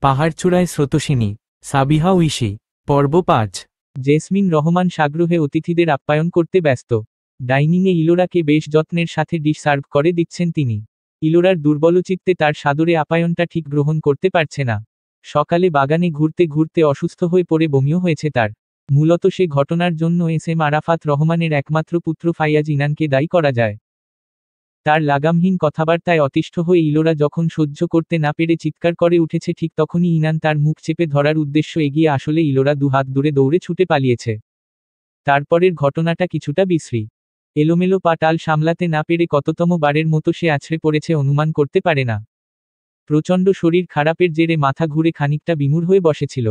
পাহাড়চূড়ায় স্রোতস্বিনী, সাবিহা ঐশী। পর্ব ৫। জেসমিন রহমান সাগ্রহে অতিথিদের আপ্যায়ন করতে ব্যস্ত। ডাইনিংয়ে ইলোরাকে বেশ যত্নের সাথে ডিশ সার্ভ করে দিচ্ছেন তিনি। ইলোরার দুর্বলচিত্তে তার সাদরে আপ্যায়নটা ঠিক গ্রহণ করতে পারছে না। সকালে বাগানে ঘুরতে ঘুরতে অসুস্থ হয়ে পড়ে বমিও হয়েছে তার। মূলত সে ঘটনার জন্য এস এম আরাফাত রহমানের একমাত্র পুত্র ফাইয়াজ ইনানকে দায়ী করা যায়। তার লাগামহীন কথাবার্তায় অতিষ্ঠ হয়ে ইলোরা যখন সহ্য করতে না পেরে চিৎকার করে উঠেছে, ঠিক তখনই ইনান তার মুখ চেপে ধরার উদ্দেশ্য এগিয়ে আসলে ইলোরা দুহাত দূরে দৌড়ে ছুটে পালিয়েছে। তারপরের ঘটনাটা কিছুটা বিশ্রী। এলোমেলো পা টাল সামলাতে না পেরে কততম বারের মতো সে আছড়ে পড়েছে অনুমান করতে পারে না। প্রচণ্ড শরীর খারাপের জেরে মাথা ঘুরে খানিকটা বিমূঢ় হয়ে বসেছিল।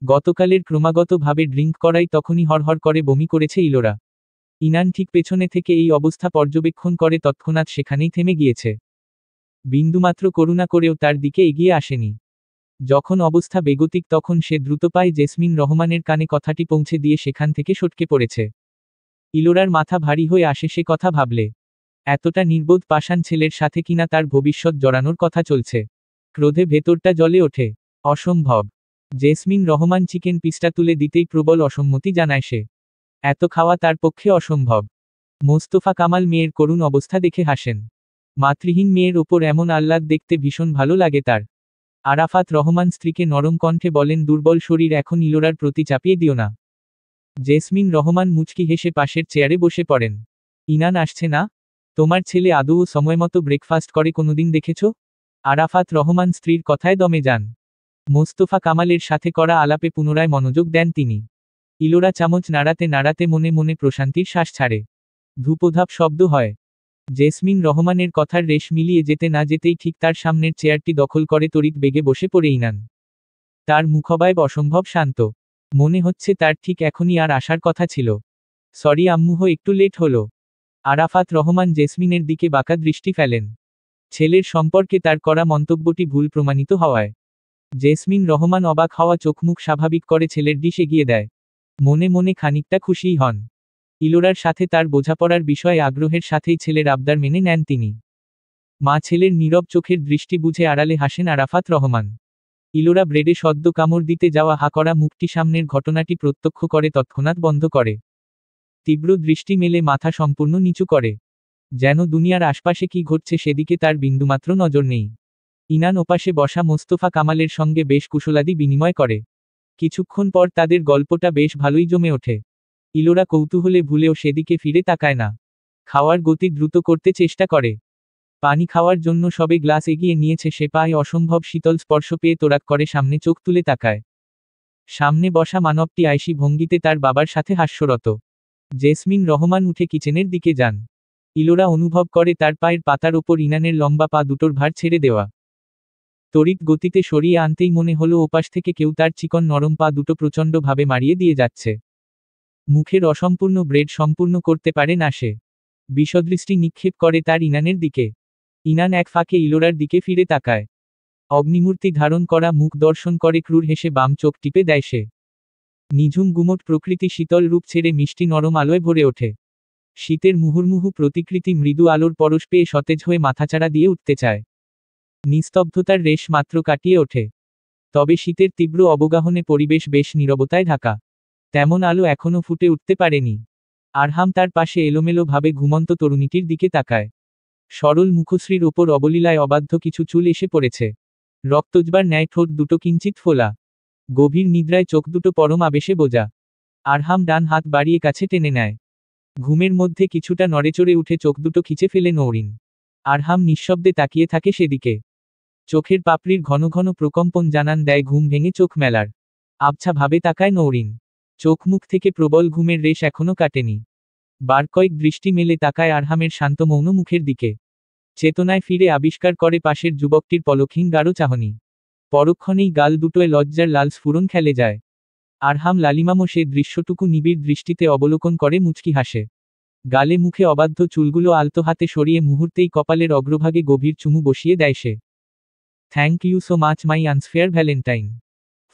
গতকালের ক্রমাগতভাবে ড্রিঙ্ক করাই তখনই হরহর করে বমি করেছে ইলোরা। ইনান ঠিক পেছনে থেকে এই অবস্থা পর্যবেক্ষণ করে তৎক্ষণাৎ সেখানেই থেমে গিয়েছে। বিন্দুমাত্র করুণা করেও তার দিকে এগিয়ে আসেনি। যখন অবস্থা বেগতিক তখন সে দ্রুত পায়ে জেসমিন রহমানের কানে কথাটি পৌঁছে দিয়ে সেখান থেকে সটকে পড়েছে। ইলোরার মাথা ভারী হয়ে আসে সে কথা ভাবলে। এতটা নির্বোধ পাষাণ ছেলের সাথে কিনা তার ভবিষ্যৎ জড়ানোর কথা চলছে। ক্রোধে ভেতরটা জ্বলে ওঠে। অসম্ভব। জেসমিন রহমান চিকেন পিসটা তুলে দিতেই প্রবল অসম্মতি জানায় সে। এত খাওয়া তার পক্ষে অসম্ভব। মোস্তফা কামাল মেয়ের করুণ অবস্থা দেখে হাসেন। মাতৃহীন মেয়ের ওপর এমন আহ্লাদ দেখতে ভীষণ ভালো লাগে তার। আরাফাত রহমান স্ত্রীকে নরম কণ্ঠে বলেন, দুর্বল শরীর এখন ইলোরার প্রতি চাপিয়ে দিও না। জেসমিন রহমান মুচকি হেসে পাশের চেয়ারে বসে পড়েন। ইনান আসছে না? তোমার ছেলে আদৌ সময়মতো ব্রেকফাস্ট করে কোনোদিন দেখেছ? আরাফাত রহমান স্ত্রীর কথায় দমে যান। মোস্তফা কামালের সাথে করা আলাপে পুনরায় মনোযোগ দেন তিনি। ইলোরা চামচ নাড়াতে নাড়াতে মনে মনে প্রশান্তির শ্বাস ছাড়ে। ধূপধাপ শব্দ হয়। জেসমিন রহমানের কথার রেশ মিলিয়ে যেতে না যেতেই ঠিক তার সামনের চেয়ারটি দখল করে তড়িৎ বেগে বসে পড়ে ইনান। তার মুখবায়ব অসম্ভব শান্ত। মনে হচ্ছে তার ঠিক এখনই আর আসার কথা ছিল। সরি আম্মুহ, একটু লেট হলো। আরাফাত রহমান জেসমিনের দিকে বাঁকা দৃষ্টি ফেলেন। ছেলের সম্পর্কে তার করা মন্তব্যটি ভুল প্রমাণিত হওয়ায় জেসমিন রহমান অবাক হওয়া চোখমুখ স্বাভাবিক করে ছেলের ডিশ এগিয়ে দেয়। মনে মনে খানিকটা খুশিই হন। ইলোরার সাথে তার বোঝাপড়ার বিষয়ে আগ্রহের সাথেই ছেলের আবদার মেনে নেন তিনি। মা ছেলের নীরব চোখের দৃষ্টি বুঝে আড়ালে হাসেন আরাফাত রহমান। ইলোরা ব্রেডে সদ্য কামড় দিতে যাওয়া হা করা মুখটি সামনের ঘটনাটি প্রত্যক্ষ করে তৎক্ষণাৎ বন্ধ করে। তীব্র দৃষ্টি মেলে মাথা সম্পূর্ণ নিচু করে। যেন দুনিয়ার আশপাশে কি ঘটছে সেদিকে তার বিন্দুমাত্র নজর নেই। ইনান ওপাশে বসা মোস্তফা কামালের সঙ্গে বেশ কুশলাদি বিনিময় করে। কিছুক্ষণ পর তাদের গল্পটা বেশ ভালোই জমে ওঠে। ইলোরা কৌতূহলে ভুলেও সেদিকে ফিরে তাকায় না। খাওয়ার গতি দ্রুত করতে চেষ্টা করে। পানি খাওয়ার জন্য সবে গ্লাস এগিয়ে নিয়েছে সে, পায়ে অসম্ভব শীতল স্পর্শ পেয়ে তোরাক করে সামনে চোখ তুলে তাকায়। সামনে বসা মানবটি আইসি ভঙ্গিতে তার বাবার সাথে হাস্যরত। জেসমিন রহমান উঠে কিচেনের দিকে যান। ইলোরা অনুভব করে তার পায়ের পাতার ওপর ইনানের লম্বা পা দুটোর ভার ছেড়ে দেওয়া। তড়িৎ গতিতে সরিয়ে আনতেই মনে হলো ওপাশ থেকে কেউ তার চিকন নরম পা দুটো প্রচণ্ডভাবে মারিয়ে দিয়ে যাচ্ছে। মুখের অসম্পূর্ণ ব্রেড সম্পূর্ণ করতে পারে না সে। বিষদৃষ্টি নিক্ষেপ করে তার ইনানের দিকে। ইনান এক ফাঁকে ইলোরার দিকে ফিরে তাকায়। অগ্নিমূর্তি ধারণ করা মুখ দর্শন করে ক্রূর হেসে বাম চোখ টিপে দেয় সে। নিঝুম গুমট প্রকৃতি শীতল রূপ ছেড়ে মিষ্টি নরম আলোয় ভরে ওঠে। শীতের মুহুর্মুহু প্রতিকৃতি মৃদু আলোর পরশ পেয়ে সতেজ হয়ে মাথাচাড়া দিয়ে উঠতে চায়। নিস্তব্ধতার রেশ মাত্র কাটিয়ে ওঠে। তবে শীতের তীব্র অবগাহনে পরিবেশ বেশ নীরবতায় ঢাকা। তেমন আলো এখনো ফুটে উঠতে পারেনি। আরহাম তার পাশে এলোমেলোভাবে ঘুমন্ত তরুণীটির দিকে তাকায়। সরল মুখশ্রীর ওপর অবলীলায় অবাধ্য কিছু চুল এসে পড়েছে। রক্তজবার ন্যায় ঠোঁট দুটো কিঞ্চিত ফোলা। গভীর নিদ্রায় চোখ দুটো পরম আবেশে বোঝা। আরহাম ডান হাত বাড়িয়ে কাছে টেনে নেয়। ঘুমের মধ্যে কিছুটা নড়েচড়ে উঠে চোখ দুটো খিচে ফেলে নৌরিন। আরহাম নিঃশব্দে তাকিয়ে থাকে সেদিকে। চোখের পাপড়ির ঘন ঘন প্রকম্পন জানান দেয় ঘুম ভেঙে চোখ মেলার। আবছা ভাবে তাকায় নৌরিন। চোখ মুখ থেকে প্রবল ঘুমের রেশ এখনো কাটেনি। বার কয়েক দৃষ্টি মেলে তাকায় আরহামের শান্ত মৌন মুখের দিকে। চেতনায় ফিরে আবিষ্কার করে পাশের যুবকটির পলকহীন গাঢ় চাহনি। পরক্ষণেই গাল দুটোয় লজ্জার লাল স্ফুরণ খেলে যায়। আরহাম লালিমামো সে দৃশ্যটুকু নিবিড় দৃষ্টিতে অবলোকন করে মুচকি হাসে। গালে মুখে অবাধ্য চুলগুলো আলতো হাতে সরিয়ে মুহূর্তেই কপালের অগ্রভাগে গভীর চুমু বসিয়ে দেয় সে। Thank you so much my unfair valentine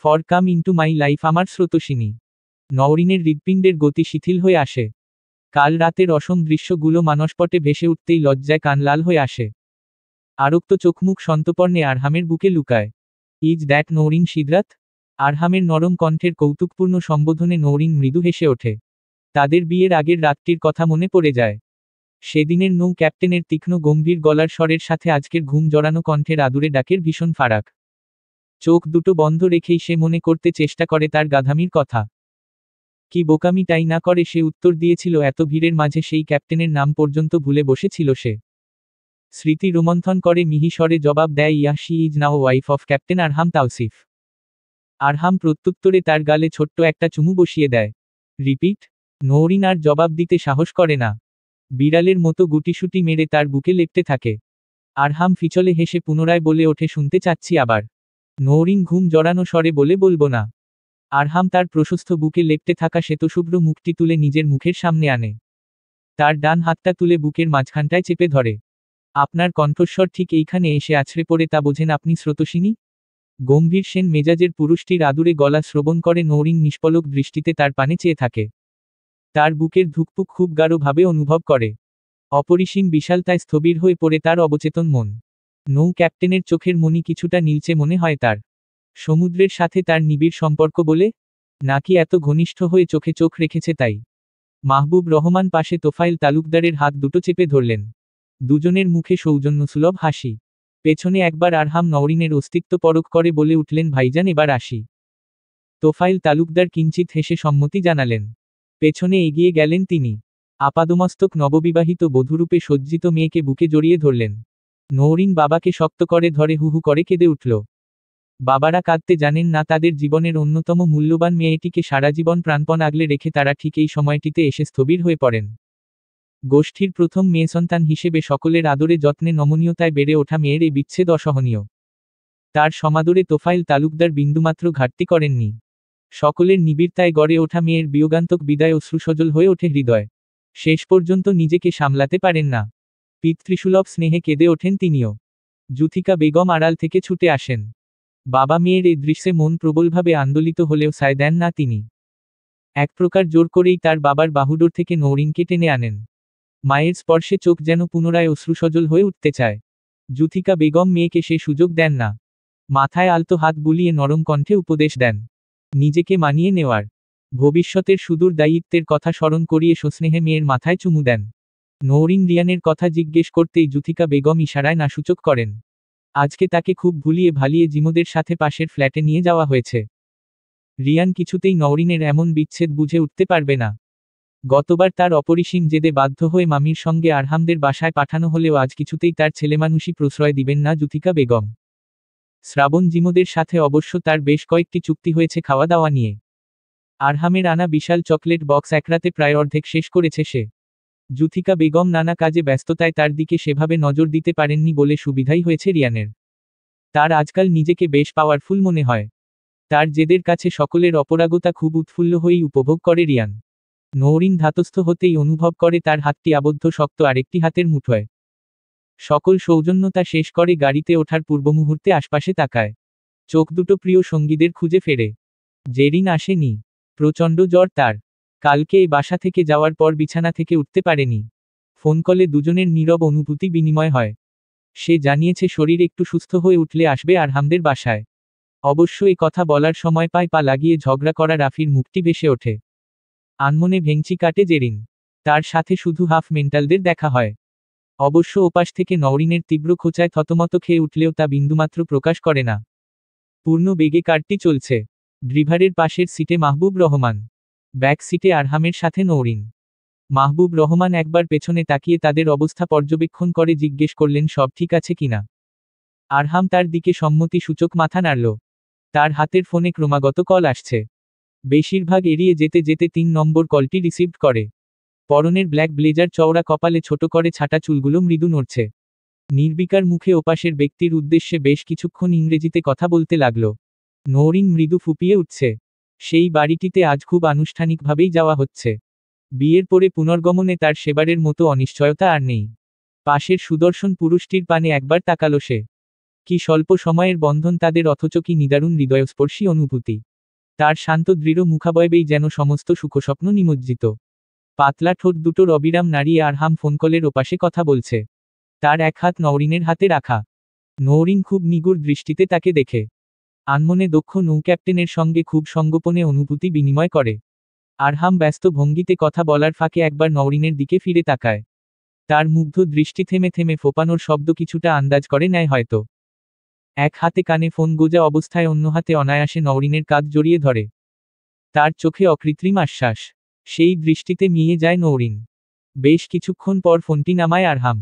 for come into my life আমার স্রোতস্বিনী। নওরিনের হৃৎপিণ্ডের গতি শিথিল হয়ে আসে। কাল রাতের অসম দৃশ্যগুলো মানসপটে ভেসে উঠতেই লজ্জায় কান লাল হয়ে আসে। আরক্ত চোখমুখ সন্তর্পণে আরহামের বুকে লুকায়। Is that Nowrin Sidrat? আরহামের নরম কণ্ঠের কৌতুকপূর্ণ সম্বোধনে নৌরিন মৃদু হেসে ওঠে। তাদের বিয়ের আগের রাতটির কথা মনে পড়ে যায়। সেদিনের নৌ ক্যাপ্টেনের তীক্ষ্ণ গম্ভীর গলার স্বরের সাথে আজকের ঘুম জড়ানো কণ্ঠের আদুরে ডাকের ভীষণ ফারাক। চোখ দুটো বন্ধ রেখেই সে মনে করতে চেষ্টা করে তার গাধামির কথা। কি বোকামিটাই না করে সে উত্তর দিয়েছিল এত ভিড়ের মাঝে সেই ক্যাপ্টেনের নাম পর্যন্ত ভুলে বসেছিল সে। স্মৃতি রোমন্থন করে মিহি স্বরে জবাব দেয়, yeah she is now wife of captain Arham Tausif. Arham প্রত্যুত্তরে তার গালে ছোট্ট একটা চুমু বসিয়ে দেয়। রিপিট? নৌরিন আর জবাব দিতে সাহস করে না। বিড়ালের মতো গুটিসুটি মেরে তার বুকে লেপ্টে থাকে। আরহাম ফিচলে হেসে পুনরায় বলে ওঠে, শুনতে চাচ্ছি আবার। নৌরিন ঘুম জড়ানো স্বরে বলে, বলবো না। আরহাম তার প্রশস্ত বুকে লেপ্টে থাকা শ্বেতশুভ্র মুখটি তুলে নিজের মুখের সামনে আনে। তার ডান হাতটা তুলে বুকের মাঝখানটায় চেপে ধরে। আপনার কণ্ঠস্বর ঠিক এইখানে এসে আছড়ে পড়ে, তা বোঝেন আপনি স্রোতস্বিনী? গম্ভীর সেন মেজাজের পুরুষটির আদুরে গলা শ্রবণ করে নৌরিন নিষ্পলক দৃষ্টিতে তার পানে চেয়ে থাকে। তার বুকের ধুকপুক খুব গাঢ়ভাবে অনুভব করে। অপরিসীম বিশালতায় স্থবির হয়ে পড়ে তার অবচেতন মন। নৌ ক্যাপ্টেনের চোখের মনি কিছুটা নীলচে মনে হয় তার। সমুদ্রের সাথে তার নিবিড় সম্পর্ক বলে? নাকি এত ঘনিষ্ঠ হয়ে চোখে চোখ রেখেছে তাই? মাহবুব রহমান পাশে তোফাইল তালুকদারের হাত দুটো চেপে ধরলেন। দুজনের মুখে সৌজন্যসুলভ হাসি। পেছনে একবার আরহাম নওরিনের অস্তিত্ব পরখ করে বলে উঠলেন, ভাইজান এবার আসি। তোফাইল তালুকদার কিঞ্চিত হেসে সম্মতি জানালেন। পেছনে এগিয়ে গেলেন তিনি। আপাদমস্তক নববিবাহিত বধূরূপে সজ্জিত মেয়েকে বুকে জড়িয়ে ধরলেন। নওরিন বাবাকে শক্ত করে ধরে হুহু করে কেঁদে উঠল। বাবারা কাঁদতে জানেন না, তাদের জীবনের অন্যতম মূল্যবান মেয়েটিকে সারা জীবন প্রাণপণ আগলে রেখে তারা ঠিক এই সময়টিতে এসে স্থবির হয়ে পড়েন। গোষ্ঠীর প্রথম মেয়ে সন্তান হিসেবে সকলের আদরে যত্নে নমনীয়তায় বেড়ে ওঠা মেয়ের এই বিচ্ছেদ অসহনীয়। তার সমাদরে তোফাইল তালুকদার বিন্দুমাত্র ঘাটতি করেননি। সকলের নিবিড়তায় গড়ে ওঠা মেয়ের বিয়োগান্তক বিদায় অশ্রুসজল হয়ে ওঠে হৃদয়। শেষ পর্যন্ত নিজেকে সামলাতে পারেন না। পিতৃসুলভ স্নেহে কেঁদে ওঠেন তিনিও। জুথিকা বেগম আড়াল থেকে ছুটে আসেন। বাবা মেয়ের এই দৃশ্যে মন প্রবলভাবে আন্দোলিত হলেও সায় দেন না তিনি। এক প্রকার জোর করেই তার বাবার বাহুডোর থেকে নৌরিনকে টেনে আনেন। মায়ের স্পর্শে চোখ যেন পুনরায় অশ্রুসজল হয়ে উঠতে চায়। জুথিকা বেগম মেয়েকে সে সুযোগ দেন না। মাথায় আলতো হাত বুলিয়ে নরম কণ্ঠে উপদেশ দেন নিজেকে মানিয়ে নেওয়ার। ভবিষ্যতের সুদূর দায়িত্বের কথা স্মরণ করিয়ে সস্নেহে মেয়ের মাথায় চুমু দেন। নৌরিন রিয়ানের কথা জিজ্ঞেস করতেই জুথিকা বেগম ইশারায় নাসূচক করেন। আজকে তাকে খুব ভুলিয়ে ভালিয়ে জিমোদের সাথে পাশের ফ্ল্যাটে নিয়ে যাওয়া হয়েছে। রিয়ান কিছুতেই নওরিনের এমন বিচ্ছেদ বুঝে উঠতে পারবে না। গতবার তার অপরিসীম জেদে বাধ্য হয়ে মামির সঙ্গে আরহামদের বাসায় পাঠানো হলেও আজ কিছুতেই তার ছেলেমানুষি প্রশ্রয় দিবেন না জুথিকা বেগম। শ্রাবণ জিমোদের সাথে অবশ্য তার বেশ কয়েকটি চুক্তি হয়েছে খাওয়া দাওয়া নিয়ে। আরহামের আনা বিশাল চকলেট বক্স একরাতে প্রায় অর্ধেক শেষ করেছে সে। জুথিকা বেগম নানা কাজে ব্যস্ততায় তার দিকে সেভাবে নজর দিতে পারেননি বলে সুবিধাই হয়েছে রিয়ানের। তার আজকাল নিজেকে বেশ পাওয়ারফুল মনে হয়। তার জেদের কাছে সকলের অপরাগতা খুব উৎফুল্ল হয়েই উপভোগ করে রিয়ান। নৌরিন ধাতস্থ হতেই অনুভব করে তার হাতটি আবদ্ধ শক্ত আরেকটি হাতের মুঠোয়। সকল সৌজন্যতা শেষ করে গাড়িতে ওঠার পূর্বমুহূর্তে আশপাশে তাকায়। চোখ দুটো প্রিয় সঙ্গীদের খুঁজে ফেরে। জেরিন আসেনি। প্রচণ্ড জ্বর তার। কালকে এই বাসা থেকে যাওয়ার পর বিছানা থেকে উঠতে পারেনি। ফোন কলে দুজনের নীরব অনুভূতি বিনিময় হয়। সে জানিয়েছে শরীর একটু সুস্থ হয়ে উঠলে আসবে আরহামদের বাসায়। অবশ্য এ কথা বলার সময় পায়ে পা লাগিয়ে ঝগড়া করা রাফির মুখটি ভেসে ওঠে। আনমনে ভেঙচি কাটে জেরিন। তার সাথে শুধু হাফ মেন্টালদের দেখা হয়। অবশ্য ওপাশ থেকে নওরিনের তীব্র খোঁচায় থতমত খেয়ে উঠলেও তা বিন্দুমাত্র প্রকাশ করে না। পূর্ণ বেগে কারটি চলছে। ড্রিভারের পাশের সিটে মাহবুব রহমান। ব্যাক সিটে আরহামের সাথে নওরিন। মাহবুব রহমান একবার পেছনে তাকিয়ে তাদের অবস্থা পর্যবেক্ষণ করে জিজ্ঞেস করলেন, সব ঠিক আছে কিনা। আরহাম তার দিকে সম্মতি সূচক মাথা নাড়ল। তার হাতের ফোনে ক্রমাগত কল আসছে। বেশিরভাগ এড়িয়ে যেতে যেতে 3 নম্বর কলটি রিসিভড করে। পরনের ব্ল্যাক ব্লেজার, চওড়া কপালে ছোট করে ছাটা চুলগুলো মৃদু নড়ছে। নির্বিকার মুখে ওপাশের ব্যক্তির উদ্দেশ্যে বেশ কিছুক্ষণ ইংরেজিতে কথা বলতে লাগল। নওরিন মৃদু ফুপিয়ে উঠছে। সেই বাড়িটিতে আজ খুব আনুষ্ঠানিকভাবেই যাওয়া হচ্ছে। বিয়ের পরে পুনর্গমনে তার সেবারের মতো অনিশ্চয়তা আর নেই। পাশের সুদর্শন পুরুষটির পানে একবার তাকালো সে। কি স্বল্প সময়ের বন্ধন তাদের, অথচ কি নিদারুণ হৃদয়স্পর্শী অনুভূতি। তার শান্ত দৃঢ় মুখাবয়বেই যেন সমস্ত সুখস্বপ্ন নিমজ্জিত। পাতলা ঠোঁট দুটোর অবিরাম নাড়িয়ে আরহাম ফোনকলের ওপাশে কথা বলছে। তার এক হাত নওরিনের হাতে রাখা। নওরিন খুব নিগুড় দৃষ্টিতে তাকে দেখে। আনমনে দক্ষ নৌক্যাপ্টেনের সঙ্গে খুব সঙ্গোপনে অনুভূতি বিনিময় করে। আরহাম ব্যস্ত ভঙ্গিতে কথা বলার ফাঁকে একবার নওরিনের দিকে ফিরে তাকায়। তার মুগ্ধ দৃষ্টি থেমে থেমে ফোপানোর শব্দ কিছুটা আন্দাজ করে নেয় হয়তো। এক হাতে কানে ফোন গোজা অবস্থায় অন্য হাতে অনায়াসে নওরিনের কাঁধ জড়িয়ে ধরে। তার চোখে অকৃত্রিম আশ্বাস। সেই দৃষ্টিতে মিয়ে যায় নওরিন। বেশ কিছুক্ষণ পর ফোনটি নামায় আরহাম।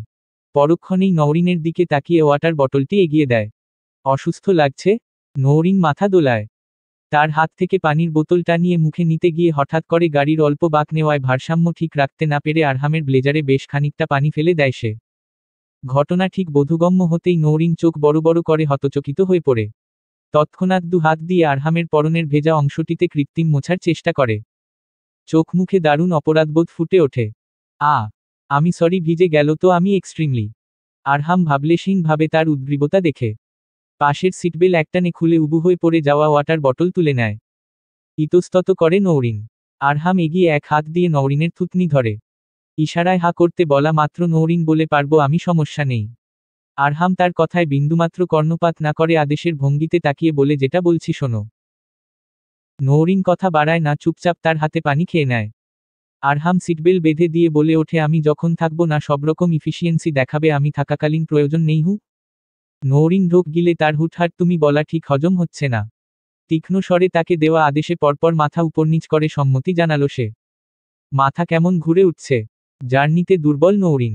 পরক্ষণেই নওরিনের দিকে তাকিয়ে ওয়াটার বটলটি এগিয়ে দেয়। অসুস্থ লাগছে? নওরিন মাথা দোলায়। তার হাত থেকে পানির বোতলটা নিয়ে মুখে নিতে গিয়ে হঠাৎ করে গাড়ির অল্প বাঁক নেওয়ায় ভারসাম্য ঠিক রাখতে না পেরে আরহামের ব্লেজারে বেশ খানিকটা পানি ফেলে দেয় সে। ঘটনা ঠিক বোধগম্য হতেই নওরিন চোখ বড় বড় করে হতচকিত হয়ে পড়ে। তৎক্ষণাৎ দু হাত দিয়ে আরহামের পরনের ভেজা অংশটিতে কৃত্রিম মোছার চেষ্টা করে। চোখ মুখে দারুণ অপরাধবোধ ফুটে ওঠে। আমি সরি, ভিজে গেল তো আমি এক্সট্রিমলি। আরহাম ভাবলেশহীনভাবে তার উদ্গ্রীবতা দেখে পাশের সিটবেল একটানে খুলে উবু হয়ে পড়ে যাওয়া ওয়াটার বটল তুলে নেয়। ইতস্তত করে নওরিন। আরহাম এগিয়ে এক হাত দিয়ে নওরিনের থুতনি ধরে। ইশারায় হা করতে বলা মাত্র নওরিন বলে পারবো আমি, সমস্যা নেই। আরহাম তার কথায় বিন্দুমাত্র কর্ণপাত না করে আদেশের ভঙ্গিতে তাকিয়ে বলে যেটা বলছি শোনো। নওরিন কথা বাড়ায় না, চুপচাপ তার হাতে পানি খেয়ে নেয়। আরহাম সিটবেল বেঁধে দিয়ে বলে ওঠে আমি যখন থাকবো না সবরকম ইফিসিয়েন্সি দেখাবে, আমি থাকাকালীন প্রয়োজন নেই হু। নওরিন ঢোক গিলে তার হুটহাট তুমি বলা ঠিক হজম হচ্ছে না। তীক্ষ্ণ স্বরে তাকে দেওয়া আদেশে পরপর মাথা উপরনিচ করে সম্মতি জানালো সে। মাথা কেমন ঘুরে উঠছে। জার্নিতে দুর্বল নওরিন।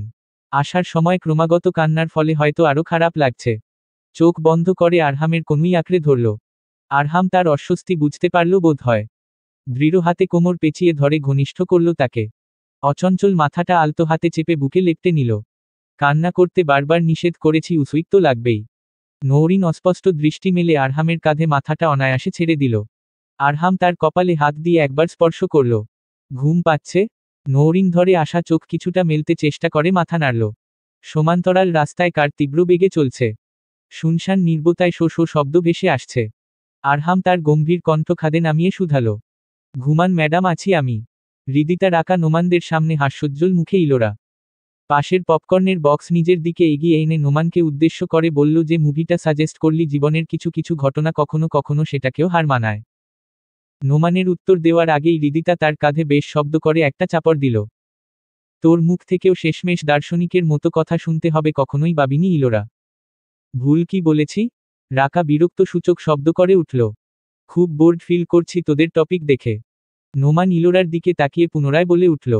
আসার সময় ক্রমাগত কান্নার ফলে হয়তো আরও খারাপ লাগছে। চোখ বন্ধ করে আরহামের কনুই আঁকড়ে ধরল। আরহাম তার অস্বস্তি বুঝতে পারল বোধ হয়। দৃঢ় হাতে কোমর পেঁচিয়ে ধরে ঘনিষ্ঠ করল তাকে। অচঞ্চল মাথাটা আলতো হাতে চেপে বুকে লেপ্টে নিল। কান্না করতে বারবার নিষেধ করেছি, উসুইক তো লাগবেই। নওরিন অস্পষ্ট দৃষ্টি মেলে আরহামের কাঁধে মাথাটা অনায়াসে ছেড়ে দিল। আরহাম তার কপালে হাত দিয়ে একবার স্পর্শ করল। ঘুম পাচ্ছে? নওরিন ধরে আসা চোখ কিছুটা মেলতে চেষ্টা করে মাথা নাড়ল। সমান্তরাল রাস্তায় কার তীব্র বেগে চলছে। শুনশান নির্বতায় শো শো শব্দ ভেসে আসছে। আরহাম তার গম্ভীর কণ্ঠ খাদে নামিয়ে শুধালো। ঘুমান ম্যাডাম, আছি আমি। হৃদিতা রাকা নোমানদের সামনে হাস্যোজ্জ্বল মুখে ইলোরা। পাশের পপকর্নের বক্স নিজের দিকে এগিয়ে এনে নোমানকে উদ্দেশ্য করে বলল যে মুভিটা সাজেস্ট করলি জীবনের কিছু কিছু ঘটনা কখনো কখনো সেটাকেও হার মানায়। নোমানের উত্তর দেওয়ার আগেই হৃদিতা তার কাঁধে বেশ শব্দ করে একটা চাপড় দিল। তোর মুখ থেকেও শেষমেশ দার্শনিকের মতো কথা শুনতে হবে কখনোই ভাবিনি ইলোরা। ভুল কি বলেছি? রাকা বিরক্ত সূচক শব্দ করে উঠল। খুব বোর্ড ফিল করছি তোদের টপিক দেখে। নোমান ইলোরার দিকে তাকিয়ে পুনরায় বলে উঠল।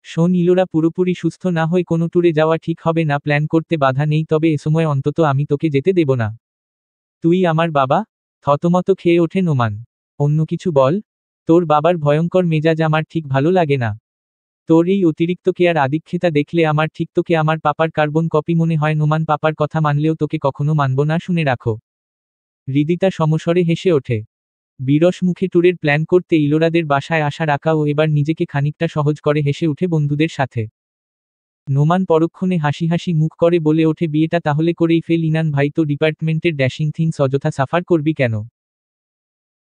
শোন ইলোরা, পুরোপুরি সুস্থ না হয়ে কোনো ট্যুরে যাওয়া ঠিক হবে না। প্ল্যান করতে বাধা নেই, তবে এ সময় অন্তত আমি তোকে যেতে দেব না। তুই আমার বাবা? থতমত খেয়ে ওঠে নোমান। অন্য কিছু বল। তোর বাবার ভয়ঙ্কর মেজাজ আমার ঠিক ভালো লাগে না। তোর এই অতিরিক্ত কেয়ার আদিক্ষেতা দেখলে আমার ঠিক তোকে আমার পাপার কার্বন কপি মনে হয়। নোমান, পাপার কথা মানলেও তোকে কখনো মানব না, শুনে রাখো। হৃদিতা সমস্বরে হেসে ওঠে। বিরস মুখে ট্যুরের প্ল্যান করতে ইলোরাদের বাসায় আসা রাকা ও এবার নিজেকে খানিকটা সহজ করে হেসে উঠে বন্ধুদের সাথে। নোমান পরক্ষণে হাসি হাসি মুখ করে বলে ওঠে বিয়েটা তাহলে করেই ফেল ইনান ভাই, তো ডিপার্টমেন্টের ড্যাশিং থিংস অযথা সাফার করবি কেন?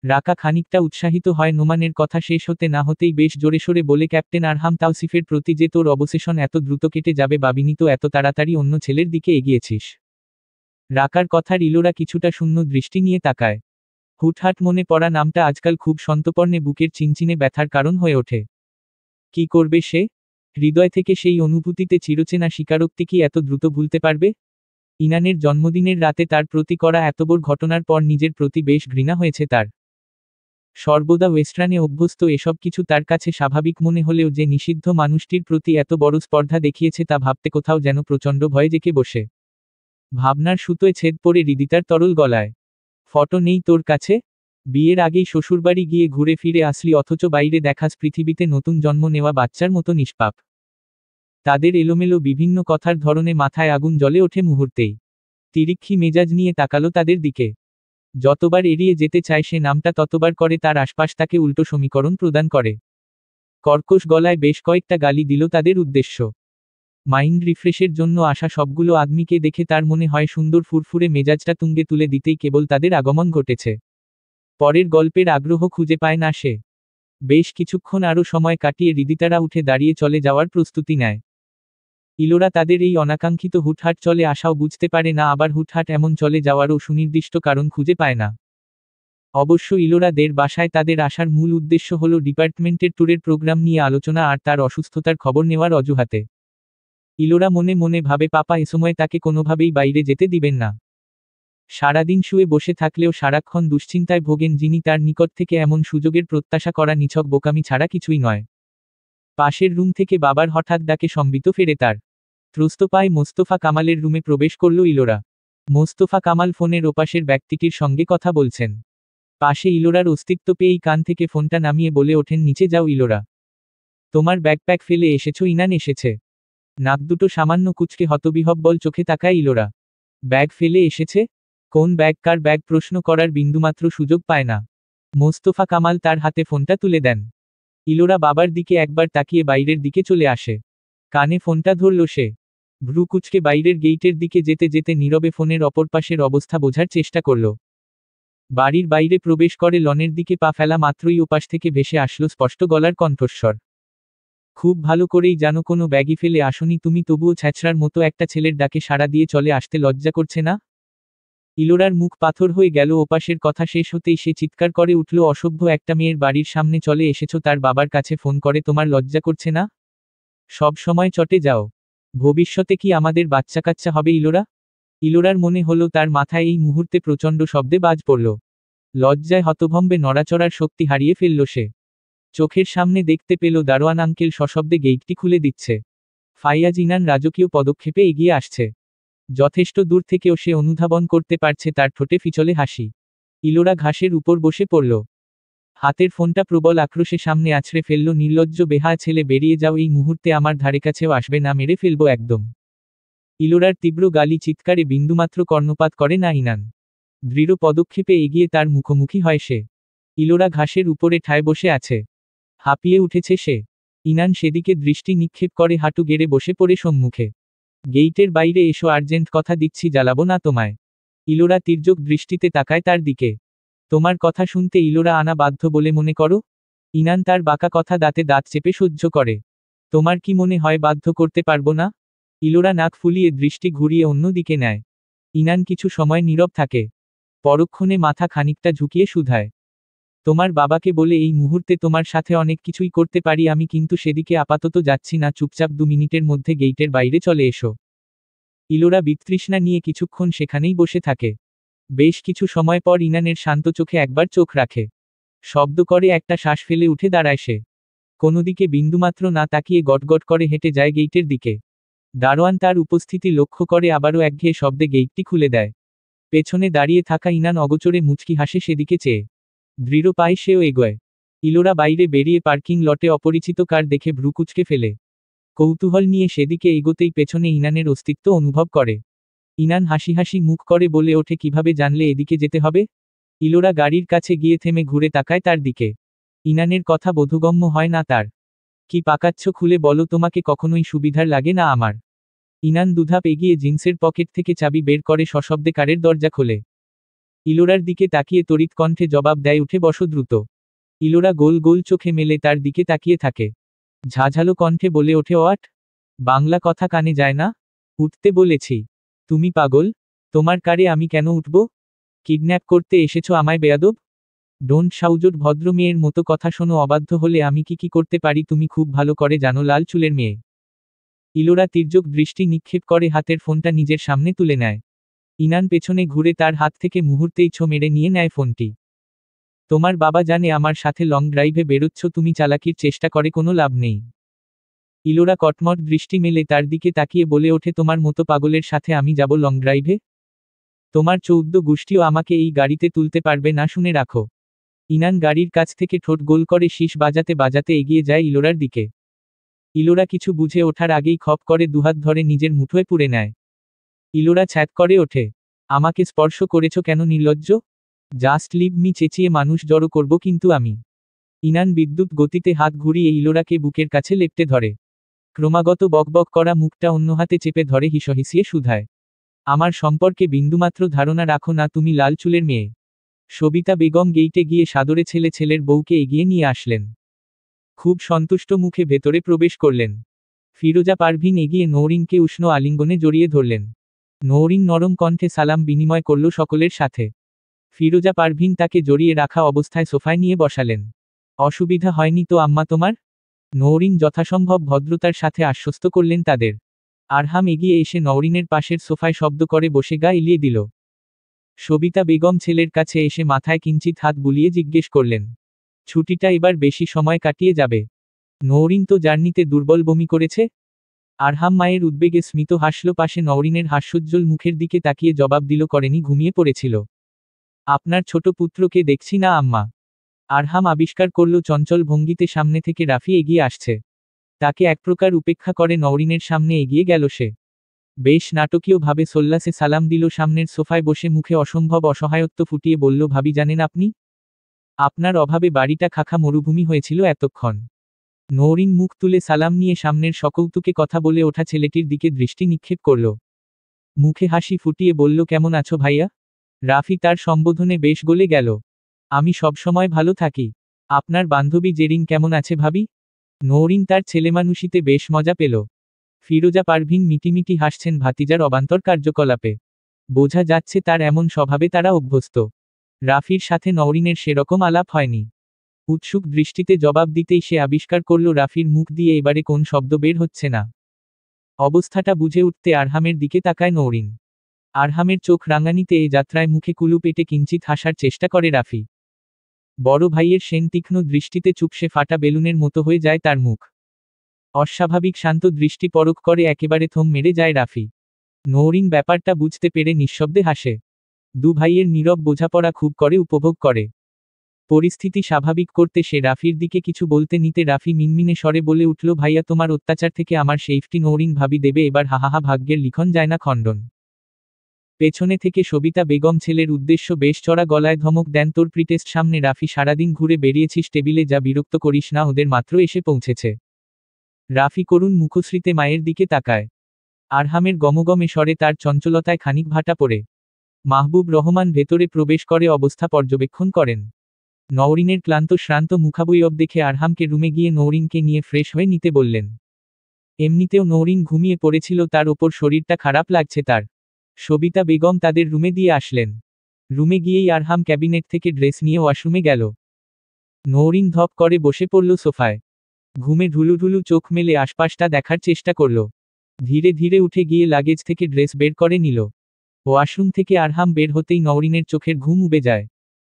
রাকা খানিকটা উৎসাহিত হয় নোমানের কথা শেষ হতে না হতেই বেশ জোরে সোরে বলে ক্যাপ্টেন আরহাম তাওসিফের প্রতি যে তোর অবসেশন এত দ্রুত কেটে যাবে ভাবিনি তো এত তাড়াতাড়ি অন্য ছেলের দিকে এগিয়েছিস। রাকার কথার ইলোরা কিছুটা শূন্য দৃষ্টি নিয়ে তাকায়। হুটহাট মনে পড়া নামটা আজকাল খুব সন্তর্পণে বুকের চিনচিনে ব্যথার কারণ হয়ে ওঠে। কি করবে সে? হৃদয় থেকে সেই অনুভূতিতে চিরচেনা স্বীকারোক্তি কি এত দ্রুত ভুলতে পারবে? ইনানের জন্মদিনের রাতে তার প্রতি করা এত বড় ঘটনার পর নিজের প্রতি বেশ ঘৃণা হয়েছে তার। সর্বদা ওয়েস্টার্নে অভ্যস্ত এসব কিছু তার কাছে স্বাভাবিক মনে হলেও যে নিষিদ্ধ মানুষটির প্রতি এত বড় স্পর্ধা দেখিয়েছে তা ভাবতে কোথাও যেন প্রচণ্ড ভয় জেঁকে বসে। ভাবনার সুতোয় ছেদ পড়ে হৃদিতার তরল গলায়। ফটো নেই তোর কাছে? বিয়ের আগেই শ্বশুরবাড়ি গিয়ে ঘুরে ফিরে আসলি, অথচ বাইরে দেখাস পৃথিবীতে নতুন জন্ম নেওয়া বাচ্চার মতো নিষ্পাপ। তাদের এলোমেলো বিভিন্ন কথার ধরনে মাথায় আগুন জ্বলে ওঠে মুহূর্তেই। তিরিক্ষি মেজাজ নিয়ে তাকালো তাদের দিকে। যতবার এড়িয়ে যেতে চায় সে নামটা, ততবার করে তার আশপাশ তাকে উল্টো সমীকরণ প্রদান করে। কর্কশ গলায় বেশ কয়েকটা গালি দিল তাদের উদ্দেশ্য। মাইন্ড রিফ্রেশের জন্য আসা সবগুলো আদমিকে দেখে তার মনে হয় সুন্দর ফুরফুরে মেজাজটা তুঙ্গে তুলে দিতেই কেবল তাদের আগমন ঘটেছে। পরের গল্পের আগ্রহ খুঁজে পায় না সে। বেশ কিছুক্ষণ আরও সময় কাটিয়ে হৃদিতারা উঠে দাঁড়িয়ে চলে যাওয়ার প্রস্তুতি নেয়। ইলোরা তাদের এই অনাকাঙ্ক্ষিত হুটহাট চলে আসাও বুঝতে পারে না, আবার হুটহাট এমন চলে যাওয়ারও সুনির্দিষ্ট কারণ খুঁজে পায় না। অবশ্য ইলোরাদের বাসায় তাদের আসার মূল উদ্দেশ্য হল ডিপার্টমেন্টের ট্যুরের প্রোগ্রাম নিয়ে আলোচনা আর তার অসুস্থতার খবর নেওয়ার অজুহাতে। ইলোরা মনে মনে ভাবে পাপা এ সময় তাকে কোনোভাবেই বাইরে যেতে দিবেন না। সারাদিন শুয়ে বসে থাকলেও সারাক্ষণ দুশ্চিন্তায় ভোগেন যিনি, তার নিকট থেকে এমন সুযোগের প্রত্যাশা করা নিছক বোকামি ছাড়া কিছুই নয়। পাশের রুম থেকে বাবার হঠাৎ ডাকে সম্বিত ফেরে তার। ত্রস্ত পায় মোস্তফা কামালের রুমে প্রবেশ করল ইলোরা। মোস্তফা কামাল ফোনের ওপাশের ব্যক্তিটির সঙ্গে কথা বলছেন। পাশে ইলোরার অস্তিত্ব পেয়েই কান থেকে ফোনটা নামিয়ে বলে ওঠেন, নিচে যাও ইলোরা। তোমার ব্যাকপ্যাক ফেলে এসেছো? ইনান এসেছে। নাক দুটো সামান্য কুঁচকে হতবিহ্বল চোখে তাকায় ইলোরা। ব্যাগ ফেলে এসেছে? কোন ব্যাগ, কার ব্যাগ প্রশ্ন করার বিন্দুমাত্র সুযোগ পায় না। মোস্তফা কামাল তার হাতে ফোনটা তুলে দেন। ইলোরা বাবার দিকে একবার তাকিয়ে বাইরের দিকে চলে আসে। কানে ফোনটা ধরল সে। ভ্রু কুচকে বাইরের গেইটের দিকে যেতে যেতে নীরবে ফোনের অপর পাশের অবস্থা বোঝার চেষ্টা করল। বাড়ির বাইরে প্রবেশ করে লনের দিকে পা ফেলা মাত্রই ওপাশ থেকে ভেসে আসলো স্পষ্ট গলার কণ্ঠস্বর। খুব ভালো করেই জানো কোনো ব্যাগই ফেলে আসনি তুমি, তবুও ছ্যাঁচড়ার মতো একটা ছেলের ডাকে সাড়া দিয়ে চলে আসতে লজ্জা করছে না? ইলোরার মুখ পাথর হয়ে গেল। ওপাশের কথা শেষ হতেই সে চিৎকার করে উঠল, অসভ্য একটা মেয়ের বাড়ির সামনে চলে এসেছো, তার বাবার কাছে ফোন করে তোমার লজ্জা করছে না? সব সময় চটে যাও। ভবিষ্যতে কি আমাদের বাচ্চা কাচ্চা হবে ইলোরা? ইলোরার মনে হলো তার মাথায় এই মুহূর্তে প্রচণ্ড শব্দে বাজ পড়ল। লজ্জায় হতভম্বে নড়াচড়ার শক্তি হারিয়ে ফেলল সে। চোখের সামনে দেখতে পেল দারোয়ান আঙ্কেল সশব্দে গেইটটি খুলে দিচ্ছে। ফাইয়াজ ইনান রাজকীয় পদক্ষেপে এগিয়ে আসছে। যথেষ্ট দূর থেকেও সে অনুধাবন করতে পারছে তার ঠোঁটে ফিচলে হাসি। ইলোরা ঘাসের উপর বসে পড়ল। হাতের ফোনটা প্রবল আক্রোশে সামনে আছড়ে ফেলল। নির্লজ্জ বেহায়া ছেলে, বেরিয়ে যাও এই মুহূর্তে, আমার ধারে কাছেও আসবে না, মেরে ফেলবো একদম। ইলোরার তীব্র গালি চিৎকারে বিন্দুমাত্র কর্ণপাত করে না ইনান। দৃঢ় পদক্ষেপে এগিয়ে তার মুখোমুখি হয় সে। ইলোরা ঘাসের উপরে ঠায় বসে আছে। হাঁপিয়ে উঠেছে সে। ইনান সেদিকে দৃষ্টি নিক্ষেপ করে হাঁটু গেড়ে বসে পড়ে সম্মুখে। গেইটের বাইরে এসো, আর্জেন্ট কথা দিচ্ছি, জ্বালাবো না তোমায়। ইলোরা তির্যক দৃষ্টিতে তাকায় তার দিকে। তোমার কথা শুনতে ইলোরা আনা বাধ্য বলে মনে করো? ইনান তার বাঁকা কথা দাঁতে দাঁত চেপে সহ্য করে। তোমার কি মনে হয় বাধ্য করতে পারবো না? ইলোরা নাক ফুলিয়ে দৃষ্টি ঘুরিয়ে অন্য দিকে নেয়। ইনান কিছু সময় নীরব থাকে। পরক্ষণে মাথা খানিকটা ঝুঁকিয়ে শুধায়, তোমার বাবাকে বলে এই মুহূর্তে তোমার সাথে অনেক কিছুই করতে পারি আমি, কিন্তু সেদিকে আপাতত যাচ্ছি না, চুপচাপ 2 মিনিটের মধ্যে গেইটের বাইরে চলে এসো। ইলোরা বিতৃষ্ণা নিয়ে কিছুক্ষণ সেখানেই বসে থাকে। বেশ কিছু সময় পর ইনানের শান্ত চোখে একবার চোখ রাখে। শব্দ করে একটা শ্বাস ফেলে উঠে দাঁড়ায় সে। কোনোদিকে বিন্দুমাত্র না তাকিয়ে গটগট করে হেঁটে যায় গেইটের দিকে। দারোয়ান তার উপস্থিতি লক্ষ্য করে আবারও একঘেয়ে শব্দে গেইটটি খুলে দেয়। পেছনে দাঁড়িয়ে থাকা ইনান অগোচরে মুচকি হাসে সেদিকে চেয়ে। দৃঢ় পায়ে সেও এগোয়। ইলোরা বাইরে বেরিয়ে পার্কিং লটে অপরিচিত কার দেখে ভ্রু কুঁচকে ফেলে। কৌতূহল নিয়ে সেদিকে এগোতেই পেছনে ইনানের অস্তিত্ব অনুভব করে। ইনান হাসি হাসি মুখ করে বলে ওঠে, কিভাবে জানলে এদিকে যেতে হবে? ইলোরা গাড়ির কাছে গিয়ে থেমে ঘুরে তাকায় তার দিকে। ইনানের কথা বোধগম্য হয় না তার। কি পাকাচ্ছ খুলে বলো, তোমাকে কখনোই সুবিধার লাগে না আমার? ইনান দুধাপ এগিয়ে জিন্সের পকেট থেকে চাবি বের করে সশব্দে কারের দরজা খোলে। ইলোরার দিকে তাকিয়ে তড়িৎ কণ্ঠে জবাব দেয়, উঠে বসো দ্রুত। ইলোরা গোল গোল চোখে মেলে তার দিকে তাকিয়ে থাকে। ঝাঝালো কণ্ঠে বলে ওঠে, ওয়াট? বাংলা কথা কানে যায় না? উঠতে বলেছি। তুমি পাগল? তোমার কারে আমি কেন উঠব? কিডন্যাপ করতে এসেছো আমায় বেয়াদব? ডোন্ট শাউট, ভদ্র মেয়ের মতো কথা শোনো, অবাধ্য হলে আমি কি করতে পারি তুমি খুব ভালো করে জানো, লাল চুলের মেয়ে। ইলোরা তির্যক দৃষ্টি নিক্ষেপ করে হাতের ফোনটা নিজের সামনে তুলে নেয়। ইনান পেছনে ঘুরে তার হাত থেকে মুহূর্তেই ছো মেরে নিয়ে নেয় ফোনটি। তোমার বাবা জানে আমার সাথে লং ড্রাইভে বেরোচ্ছ, তুমি চালাকির চেষ্টা করে কোনো লাভ নেই। ইলোরা কটমট দৃষ্টি মেলে তার দিকে তাকিয়ে বলে ওঠে, তোমার মতো পাগলের সাথে আমি যাব লং ড্রাইভে? তোমার 14 গোষ্ঠীও আমাকে এই গাড়িতে তুলতে পারবে না, শুনে রাখো। ইনান গাড়ির কাছ থেকে ঠোঁট গোল করে শীষ বাজাতে বাজাতে এগিয়ে যায় ইলোরার দিকে। ইলোরা কিছু বুঝে ওঠার আগেই খপ করে দুহাত ধরে নিজের মুঠোয় পুরে নেয়। ইলোরা ছ্যাঁত করে ওঠে। আমাকে স্পর্শ করেছ কেন নির্লজ্জ? জাস্ট লিভ মি, চেঁচিয়ে মানুষ জড়ো করব কিন্তু আমি। ইনান বিদ্যুৎ গতিতে হাত ঘুরিয়ে ইলোরাকে বুকের কাছে লেপ্টে ধরে। ক্রমাগত বকবক করা মুখটা অন্য হাতে চেপে ধরে হিসহিসিয়ে শুধায়, আমার সম্পর্কে বিন্দুমাত্র ধারণা রাখো না তুমি, লাল চুলের মেয়ে। সবিতা বেগম গেইটে গিয়ে সাদরে ছেলের বউকে এগিয়ে নিয়ে আসলেন। খুব সন্তুষ্ট মুখে ভেতরে প্রবেশ করলেন। ফিরোজা পারভিন এগিয়ে নৌরিনকে উষ্ণ আলিঙ্গনে জড়িয়ে ধরলেন। নৌরিন নরম কণ্ঠে সালাম বিনিময় করল সকলের সাথে। ফিরোজা পারভিন তাকে জড়িয়ে রাখা অবস্থায় সোফায় নিয়ে বসালেন। অসুবিধা হয়নি তো আম্মা তোমার? নওরিন যথাসম্ভব ভদ্রতার সাথে আশ্বস্ত করলেন তাদের। আরহাম এগিয়ে এসে নওরিনের পাশের সোফায় শব্দ করে বসে গা এলিয়ে দিল। সবিতা বেগম ছেলের কাছে এসে মাথায় কিঞ্চিত হাত বুলিয়ে জিজ্ঞেস করলেন, ছুটিটা এবার বেশি সময় কাটিয়ে যাবে? নওরিন তো জার্নিতে দুর্বল বমি করেছে। আরহাম মায়ের উদ্বেগে স্মিত হাসল, পাশে নওরিনের হাস্যোজ্জ্বল মুখের দিকে তাকিয়ে জবাব দিল, করেনি, ঘুমিয়ে পড়েছিল। আপনার ছোট পুত্রকে দেখছি না আম্মা। আরহাম আবিষ্কার করল চঞ্চল ভঙ্গিতে সামনে থেকে রাফি এগিয়ে আসছে। তাকে এক প্রকার উপেক্ষা করে নওরিনের সামনে এগিয়ে গেল সে। বেশ নাটকীয়ভাবে সোল্লাসে সালাম দিল, সামনের সোফায় বসে মুখে অসম্ভব অসহায়ত্ব ফুটিয়ে বলল, ভাবি জানেন আপনি, আপনার অভাবে বাড়িটা খাখা মরুভূমি হয়েছিল এতক্ষণ। নওরিন মুখ তুলে সালাম নিয়ে সামনের সকৌতুকে কথা বলে ওঠা ছেলেটির দিকে দৃষ্টি নিক্ষেপ করল। মুখে হাসি ফুটিয়ে বলল, কেমন আছো ভাইয়া? রাফি তার সম্বোধনে বেশ গলে গেল। আমি সবসময় ভালো থাকি। আপনার বান্ধবী জেরিন কেমন আছে ভাবি? নওরিন তার ছেলেমানুষিতে বেশ মজা পেল। ফিরোজা পারভিন মিটিমিটি হাসছেন ভাতিজার অবান্তর কার্যকলাপে। বোঝা যাচ্ছে তার এমন স্বভাবে তারা অভ্যস্ত। রাফির সাথে নওরিনের সেরকম আলাপ হয়নি। উৎসুক দৃষ্টিতে জবাব দিতেই সে আবিষ্কার করল রাফির মুখ দিয়ে এবারে কোন শব্দ বের হচ্ছে না। অবস্থাটা বুঝে উঠতে আরহামের দিকে তাকায় নওরিন। আরহামের চোখ রাঙানিতে এ যাত্রায় মুখে কুলু পেটে কিঞ্চিত হাসার চেষ্টা করে রাফি। বড় ভাইয়ের সেন তীক্ষ্ণ দৃষ্টিতে চুপসে ফাটা বেলুনের মতো হয়ে যায় তার মুখ। অস্বাভাবিক শান্ত দৃষ্টি পরখ করে একেবারে থম মেরে যায় রাফি। নওরিন ব্যাপারটা বুঝতে পেরে নিঃশব্দে হাসে। দু ভাইয়ের নীরব বোঝাপড়া খুব করে উপভোগ করে। পরিস্থিতি স্বাভাবিক করতে সে রাফির দিকে কিছু বলতে নিতে রাফি মিনমিনে স্বরে বলে উঠল, ভাইয়া তোমার অত্যাচার থেকে আমার সেইফটি নওরিন ভাবি দেবে এবার, হাহাহা, ভাগ্যের লিখন যায় না খণ্ডন। পেছনে থেকে সবিতা বেগম ছেলের উদ্দেশ্য বেশ চড়া গলায় ধমক দেন, তোর প্রিটেস্ট সামনে রাফি, সারাদিন ঘুরে বেরিয়েছিস টেবিলে, যা, বিরক্ত করিস না ওদের, মাত্র এসে পৌঁছেছে। রাফি করুণ মুখশ্রীতে মায়ের দিকে তাকায়। আরহামের গমগমে স্বরে তার চঞ্চলতায় খানিক ভাটা পড়ে। মাহবুব রহমান ভেতরে প্রবেশ করে অবস্থা পর্যবেক্ষণ করেন। নওরিনের ক্লান্ত শ্রান্ত মুখাবয়ব দেখে আরহামকে রুমে গিয়ে নওরিনকে নিয়ে ফ্রেশ হয়ে নিতে বললেন। এমনিতেও নওরিন ঘুমিয়ে পড়েছিল, তার ওপর শরীরটা খারাপ লাগছে তার। সবিতা বেগম তাদের রুমে দিয়ে আসলেন। রুমে গিয়েই আরহাম ক্যাবিনেট থেকে ড্রেস নিয়ে ওয়াশরুমে গেল। নওরিন ধপ করে বসে পড়ল সোফায়। ঘুমে ঢুলুঢুলু চোখ মেলে আশপাশটা দেখার চেষ্টা করল। ধীরে ধীরে উঠে গিয়ে লাগেজ থেকে ড্রেস বের করে নিল। ওয়াশরুম থেকে আরহাম বের হতেই নওরিনের চোখের ঘুম উবে যায়।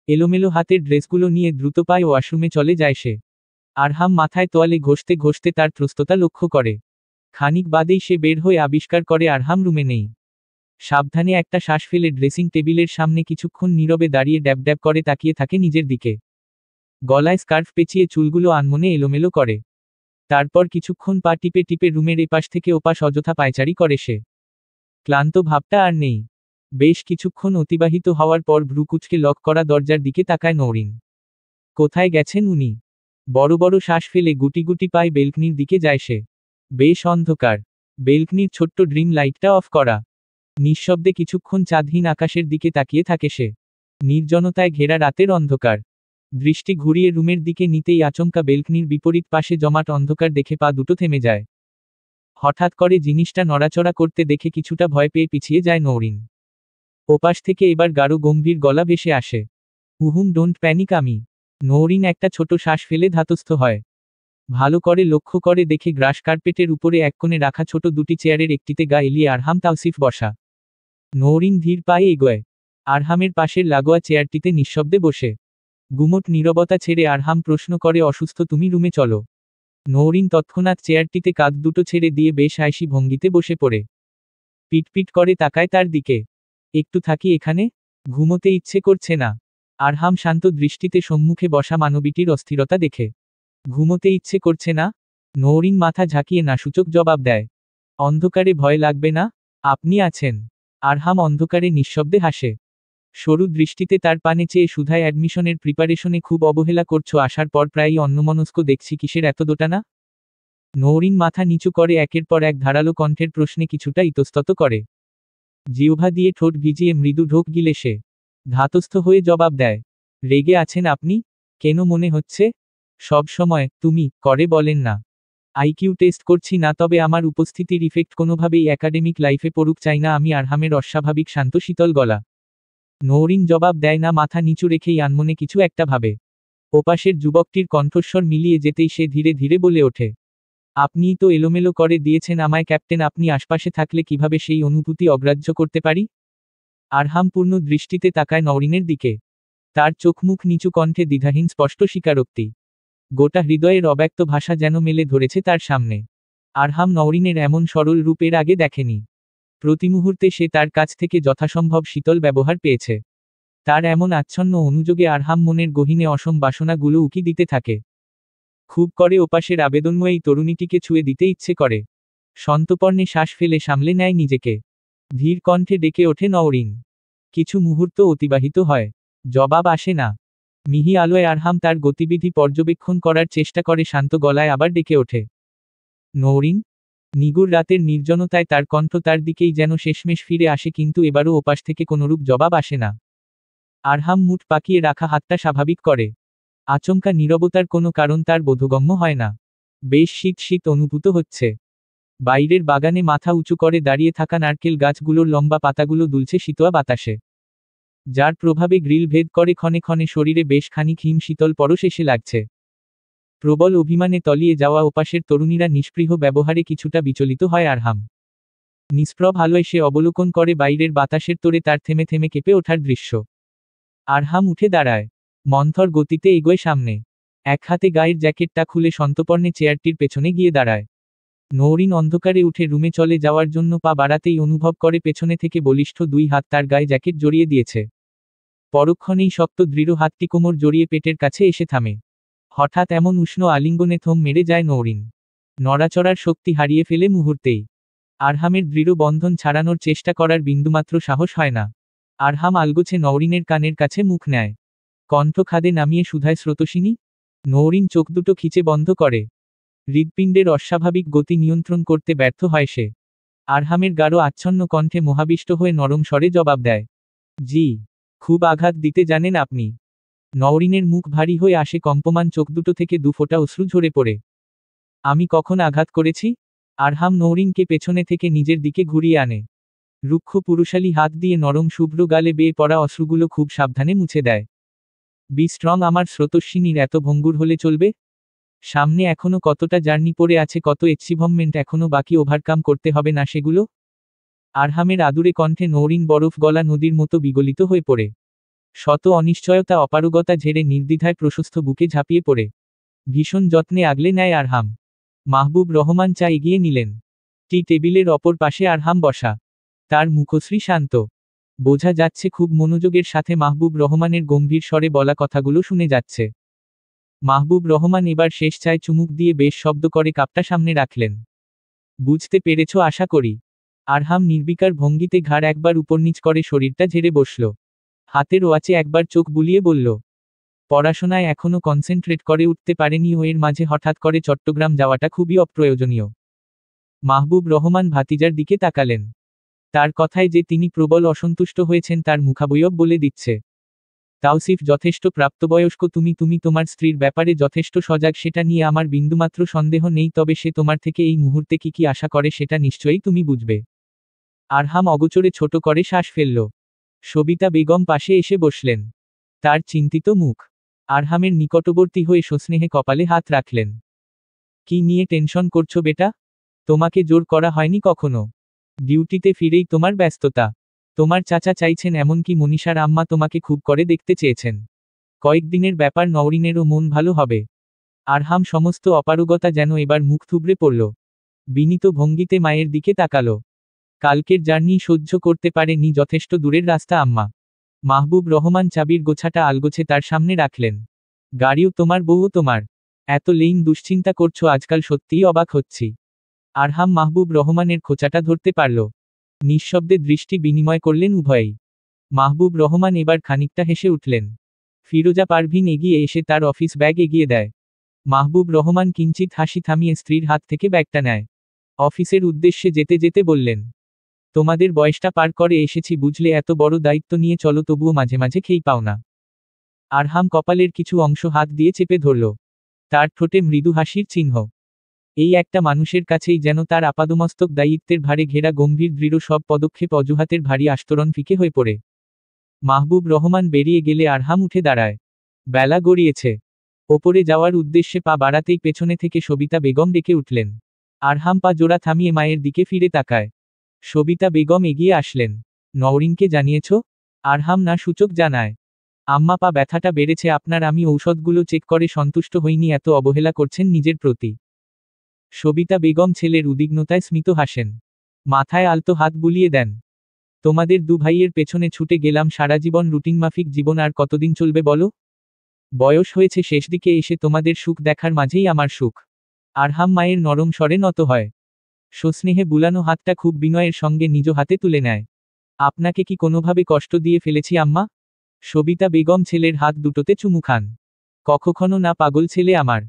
এলোমেলো হাতের ড্রেসগুলো নিয়ে দ্রুত পায়ে ওয়াশরুমে চলে যায় সে। আরহাম মাথায় তোয়ালে ঘষতে ঘষতে তার ত্রস্ততা লক্ষ্য করে। খানিক বাদেই সে বের হয়ে আবিষ্কার করে আরহাম রুমে নেই। সাবধানে একটা শ্বাস ফেলে ড্রেসিং টেবিলের সামনে কিছুক্ষণ নীরবে দাঁড়িয়ে ড্যাব ড্যাব করে তাকিয়ে থাকে নিজের দিকে। গলায় স্কার্ফ পেঁচিয়ে চুলগুলো আনমনে এলোমেলো করে। তারপর কিছুক্ষণ পা টিপে টিপে রুমের এপাশ থেকে ওপাশ অযথা পায়চারি করে সে। ক্লান্ত ভাবটা আর নেই। বেশ কিছুক্ষণ অতিবাহিত হওয়ার পর ভ্রু কুঁচকে লক করা দরজার দিকে তাকায় নওরিন। কোথায় গেছেন উনি? বড় বড় শ্বাস ফেলে গুটি গুটি পায়ে বেলকনির দিকে যায় সে। বেশ অন্ধকার। বেলকনির ছোট্ট ড্রিম লাইটটা অফ করা। নিঃশব্দে কিছুক্ষণ চাঁদহীন আকাশের দিকে তাকিয়ে থাকে সে। নির্জনতায় ঘেরা রাতের অন্ধকার। দৃষ্টি ঘুরিয়ে রুমের দিকে নিতেই আচমকা বেলকনির বিপরীত পাশে জমাট অন্ধকার দেখে পা দুটো থেমে যায়। হঠাৎ করে জিনিসটা নড়াচড়া করতে দেখে কিছুটা ভয় পেয়ে পিছিয়ে যায় নওরিন। ওপাশ থেকে এবার গাঢ় গম্ভীর গলা ভেসে আসে, হুহুম, ডোন্ট প্যানিক আমি। নওরিন একটা ছোট শ্বাস ফেলে ধাতস্থ হয়। ভালো করে লক্ষ্য করে দেখে গ্রাস কার্পেটের উপরে এক কোণে রাখা ছোট দুটি চেয়ারের একটিতে গা এলিয়ে আরহাম তাওসিফ বসা। নওরিন ধীর পায়ে এগোয়। আরহামের পাশের লাগোয়া চেয়ারটিতে নিঃশব্দে বসে। গুমোট নীরবতা ছেড়ে আরহাম প্রশ্ন করে, অসুস্থ তুমি, রুমে চলো। নওরিন তৎক্ষণাৎ চেয়ারটিতে কাঁধ দুটো ছেড়ে দিয়ে বেশ আয়সী ভঙ্গিতে বসে পড়ে। পিটপিট করে তাকায় তার দিকে। একটু থাকি এখানে, ঘুমোতে ইচ্ছে করছে না। আরহাম শান্ত দৃষ্টিতে সম্মুখে বসা মানবীটির অস্থিরতা দেখে। ঘুমোতে ইচ্ছে করছে না? নওরিন মাথা ঝাঁকিয়ে না সূচক জবাব দেয়। অন্ধকারে ভয় লাগবে না? আপনি আছেন। আরহাম অন্ধকারে নিঃশব্দে হাসে। সরু দৃষ্টিতে তার পানে চেয়ে, সুধায় অ্যাডমিশনের প্রিপারেশনে খুব অবহেলা করছো, আসার পর প্রায়ই অন্যমনস্ক দেখছি, কিসের এত দোটানা? নওরিন মাথা নিচু করে একের পর এক ধারালো কণ্ঠের প্রশ্নে কিছুটা ইতস্তত করে। জিহ্বা দিয়ে ঠোঁট ভিজিয়ে মৃদু ঢোক গিলে সে ধাতস্থ হয়ে জবাব দেয়, রেগে আছেন আপনি? কেন মনে হচ্ছে? সব সময় তুমি করে বলেন না। আইকিউ টেস্ট করছি না, তবে আমার উপস্থিতির ইফেক্ট কোনোভাবেই একাডেমিক লাইফে পড়ুক চাই না আমি। আরহামের অস্বাভাবিক শান্ত শীতল গলা। নওরিন জবাব দেয় না, মাথা নিচু রেখেই আনমনে কিছু একটা ভাবে। ওপাশের যুবকটির কণ্ঠস্বর মিলিয়ে যেতেই সে ধীরে ধীরে বলে ওঠে, আপনিই তো এলোমেলো করে দিয়েছেন আমায় ক্যাপ্টেন, আপনি আশপাশে থাকলে কিভাবে সেই অনুভূতি অগ্রাহ্য করতে পারি? আরহাম পূর্ণ দৃষ্টিতে তাকায় নওরিনের দিকে। তার চোখমুখ নিচু কণ্ঠে দ্বিধাহীন স্পষ্ট স্বীকারোক্তি। গোটা হৃদয়ের অব্যক্ত ভাষা যেন মেলে ধরেছে তার সামনে। আরহাম নওরিনের এমন সরল রূপ এর আগে দেখেনি। প্রতিমুহূর্তে সে তার কাছ থেকে যথাসম্ভব শীতল ব্যবহার পেয়েছে। তার এমন আচ্ছন্ন অনুযোগে আরহাম মনের গহীনে অসম বাসনাগুলো উকি দিতে থাকে। খুব করে ওপাশের আবেদনময়ী তরুণীটিকে ছুঁয়ে দিতে ইচ্ছে করে। সন্তর্পণে শ্বাস ফেলে সামলে নেয় নিজেকে। ধীর কণ্ঠে ডেকে ওঠে নওরিন। কিছু মুহূর্ত অতিবাহিত হয়। জবাব আসে না। মিহি আলোয় আরহাম তার গতিবিধি পর্যবেক্ষণ করার চেষ্টা করে, শান্ত গলায় আবার ডেকে ওঠে, নওরিন। নিগুড় রাতের নির্জনতায় তার কণ্ঠ তার দিকেই যেন শেষমেশ ফিরে আসে, কিন্তু এবারও ওপাশ থেকে কোনরূপ জবাব আসে না। আরহাম মুঠ পাকিয়ে রাখা হাতটা স্বাভাবিক করে। আচমকা নীরবতার কোনো কারণ তার বোধগম্য হয় না। বেশ শীত শীত অনুভূত হচ্ছে। বাইরের বাগানে মাথা উঁচু করে দাঁড়িয়ে থাকা নারকেল গাছগুলোর লম্বা পাতাগুলো দুলছে শীতোয়া বাতাসে, যার প্রভাবে গ্রিল ভেদ করে ক্ষণে ক্ষণে শরীরে বেশ খানিক হিম শীতল পরশ এসে লাগছে। প্রবল অভিমানে তলিয়ে যাওয়া ওপাশের তরুণীরা নিষ্পৃহ ব্যবহারে কিছুটা বিচলিত হয় আরহাম। নিষ্প্রভ আলোয় সে অবলোকন করে বাইরের বাতাসের তোড়ে তার থেমে থেমে কেঁপে ওঠার দৃশ্য। আরহাম উঠে দাঁড়ায়। মন্থর গতিতে এগোয় সামনে। এক হাতে গায়ের জ্যাকেটটা খুলে সন্তর্পণে চেয়ারটির পেছনে গিয়ে দাঁড়ায়। নওরিন অন্ধকারে উঠে রুমে চলে যাওয়ার জন্য পা বাড়াতেই অনুভব করে পেছনে থেকে বলিষ্ঠ দুই হাত তার গায়ে জ্যাকেট জড়িয়ে দিয়েছে। পরক্ষণেই শক্ত দৃঢ় হাতটি কোমর জড়িয়ে পেটের কাছে এসে থামে। হঠাৎ এমন উষ্ণ আলিঙ্গনে থম মেরে যায় নওরিন। নড়াচড়ার শক্তি হারিয়ে ফেলে মুহূর্তেই। আরহামের দৃঢ় বন্ধন ছাড়ানোর চেষ্টা করার বিন্দুমাত্র সাহস হয় না। আরহাম আলগোছে নওরিনের কানের কাছে মুখ নেয়। কণ্ঠ খাদে নামিয়ে শুধায়, স্রোতস্বিনী। নওরিন চোখ দুটো খিচে বন্ধ করে। হৃৎপিণ্ডের অস্বাভাবিক গতি নিয়ন্ত্রণ করতে ব্যর্থ হয় সে। আরহামের গাঢ় আচ্ছন্ন কণ্ঠে মোহাবিষ্ট হয়ে নরম স্বরে জবাব দেয়, জি। খুব আঘাত দিতে জানেন আপনি। নওরিনের মুখ ভারী হয়ে আসে, কম্পমান চোখ দুটো থেকে দু ফোঁটা অশ্রু ঝরে পড়ে। আমি কখন আঘাত করেছি? আরহাম নওরিনকে পেছনে থেকে নিজের দিকে ঘুরিয়ে আনে। রুক্ষ পুরুষালী হাত দিয়ে নরম শুভ্র গালে বেয়ে পড়া অশ্রুগুলো খুব সাবধানে মুছে দেয়। বি স্ট্রং আমার স্রোতস্বিনীর, এত ভঙ্গুর হলে চলবে? সামনে এখনো কতটা জার্নি পড়ে আছে, কত অ্যাচিভমেন্ট এখনো বাকি ওভারকাম করতে হবে না সেগুলো? আরহামের আদুরে কণ্ঠে নওরিন বরফ গলা নদীর মতো বিগলিত হয়ে পড়ে। শত অনিশ্চয়তা অপারগতা ঝেড়ে নির্দ্বিধায় প্রশস্ত বুকে ঝাঁপিয়ে পড়ে। ভীষণ যত্নে আগলে নেয় আরহাম। মাহবুব রহমান চা এগিয়ে নিলেন। টি টেবিলের অপর পাশে আরহাম বসা। তার মুখশ্রী শান্ত। বোঝা যাচ্ছে খুব মনোযোগের সাথে মাহবুব রহমানের গম্ভীর স্বরে বলা কথাগুলো শুনে যাচ্ছে। মাহবুব রহমান এবার শেষ চায় চুমুক দিয়ে বেশ শব্দ করে কাপটা সামনে রাখলেন। বুঝতে পেরেছ আশা করি। আরহাম নির্বিকার ভঙ্গিতে ঘাড় একবার উপরনিচ করে শরীরটা ঝেড়ে বসল। হাতের ওয়াচে একবার চোখ বুলিয়ে বলল, পড়াশোনায় এখনো কনসেন্ট্রেট করে উঠতে পারেনি ও, এর মাঝে হঠাৎ করে চট্টগ্রাম যাওয়াটা খুবই অপ্রয়োজনীয়। মাহবুব রহমান ভাতিজার দিকে তাকালেন। তার কথায় যে তিনি প্রবল অসন্তুষ্ট হয়েছেন তার মুখাবয়ব বলে দিচ্ছে। তাওসিফ যথেষ্ট প্রাপ্তবয়স্ক, তুমি তোমার স্ত্রীর ব্যাপারে যথেষ্ট সজাগ, সেটা নিয়ে আমার বিন্দুমাত্র সন্দেহ নেই, তবে সে তোমার থেকে এই মুহূর্তে কি আশা করে সেটা নিশ্চয়ই তুমি বুঝবে। আরহাম অগোচরে ছোট করে শ্বাস ফেলল। সবিতা বেগম পাশে এসে বসলেন। তার চিন্তিত মুখ। আরহামের নিকটবর্তী হয়ে সস্নেহে কপালে হাত রাখলেন। কি নিয়ে টেনশন করছো বেটা? তোমাকে জোর করা হয়নি কখনো। ডিউটিতে ফিরেই তোমার ব্যস্ততা। তোমার চাচা চাইছেন, এমনকি মনীষার আম্মা তোমাকে খুব করে দেখতে চেয়েছেন। কয়েকদিনের ব্যাপার, নওরিনেরও মন ভালো হবে। আরহাম সমস্ত অপারগতা যেন এবার মুখ থুবড়ে পড়ল। বিনীত ভঙ্গিতে মায়ের দিকে তাকালো। কালকের জার্নি সহ্য করতে পারেনি, যথেষ্ট দূরের রাস্তা আম্মা। মাহবুব রহমান চাবির গোছাটা আলগোছে তার সামনে রাখলেন। গাড়িও তোমার, বউও তোমার। এত লেইন দুশ্চিন্তা করছো আজকাল, সত্যিই অবাক হচ্ছি। আরহাম মাহবুব রহমানের খোঁচাটা ধরতে পারল। নিঃশব্দে দৃষ্টি বিনিময় করলেন উভয়েই। মাহবুব রহমান এবার খানিকটা হেসে উঠলেন। ফিরোজা পারভিন এগিয়ে এসে তার অফিস ব্যাগ এগিয়ে দেয়। মাহবুব রহমান কিঞ্চিত হাসি থামিয়ে স্ত্রীর হাত থেকে ব্যাগটা নেয়। অফিসের উদ্দেশ্যে যেতে যেতে বললেন, তোমাদের বয়সটা পার করে এসেছি বুঝলে, এত বড় দায়িত্ব নিয়ে চলো, তবুও মাঝে মাঝে খেই পাও না। আরহাম কপালের কিছু অংশ হাত দিয়ে চেপে ধরল। তার ঠোঁটে মৃদু হাসির চিহ্ন। এই একটা মানুষের কাছেই যেন তার আপাদমস্তক দায়িত্বের ভারে ঘেরা গম্ভীর দৃঢ় সব পদক্ষেপ অজুহাতের ভারী আস্তরণ ফিকে হয়ে পড়ে। মাহবুব রহমান বেরিয়ে গেলে আরহাম উঠে দাঁড়ায়। বেলা গড়িয়েছে। ওপরে যাওয়ার উদ্দেশ্যে পা বাড়াতেই পেছনে থেকে সবিতা বেগম ডেকে উঠলেন। আরহাম পা জোড়া থামিয়ে মায়ের দিকে ফিরে তাকায়। সবিতা বেগম এগিয়ে আসলেন। নওরিনকে জানিয়েছ? আরহাম না সূচক জানায়। আম্মা, পা ব্যথাটা বেড়েছে আপনার, আমি ঔষধগুলো চেক করে সন্তুষ্ট হইনি, এত অবহেলা করছেন নিজের প্রতি। সবিতা বেগম ছেলের উদ্বিগ্নতায় স্মিত হাসেন। মাথায় আলতো হাত বুলিয়ে দেন। তোমাদের দু ভাইয়ের পেছনে ছুটে গেলাম সারা জীবন, রুটিনমাফিক জীবন আর কতদিন চলবে বলো? বয়স হয়েছে শেষ দিকে, এসে তোমাদের সুখ দেখার মাঝেই আমার সুখ। আরহাম মায়ের নরম স্বরে নত হয়। সস্নেহে বুলানো হাতটা খুব বিনয়ের সঙ্গে নিজ হাতে তুলে নেয়। আপনাকে কি কোনোভাবে কষ্ট দিয়ে ফেলেছি আম্মা? সবিতা বেগম ছেলের হাত দুটোতে চুমু খান। কখনো না পাগল ছেলে আমার।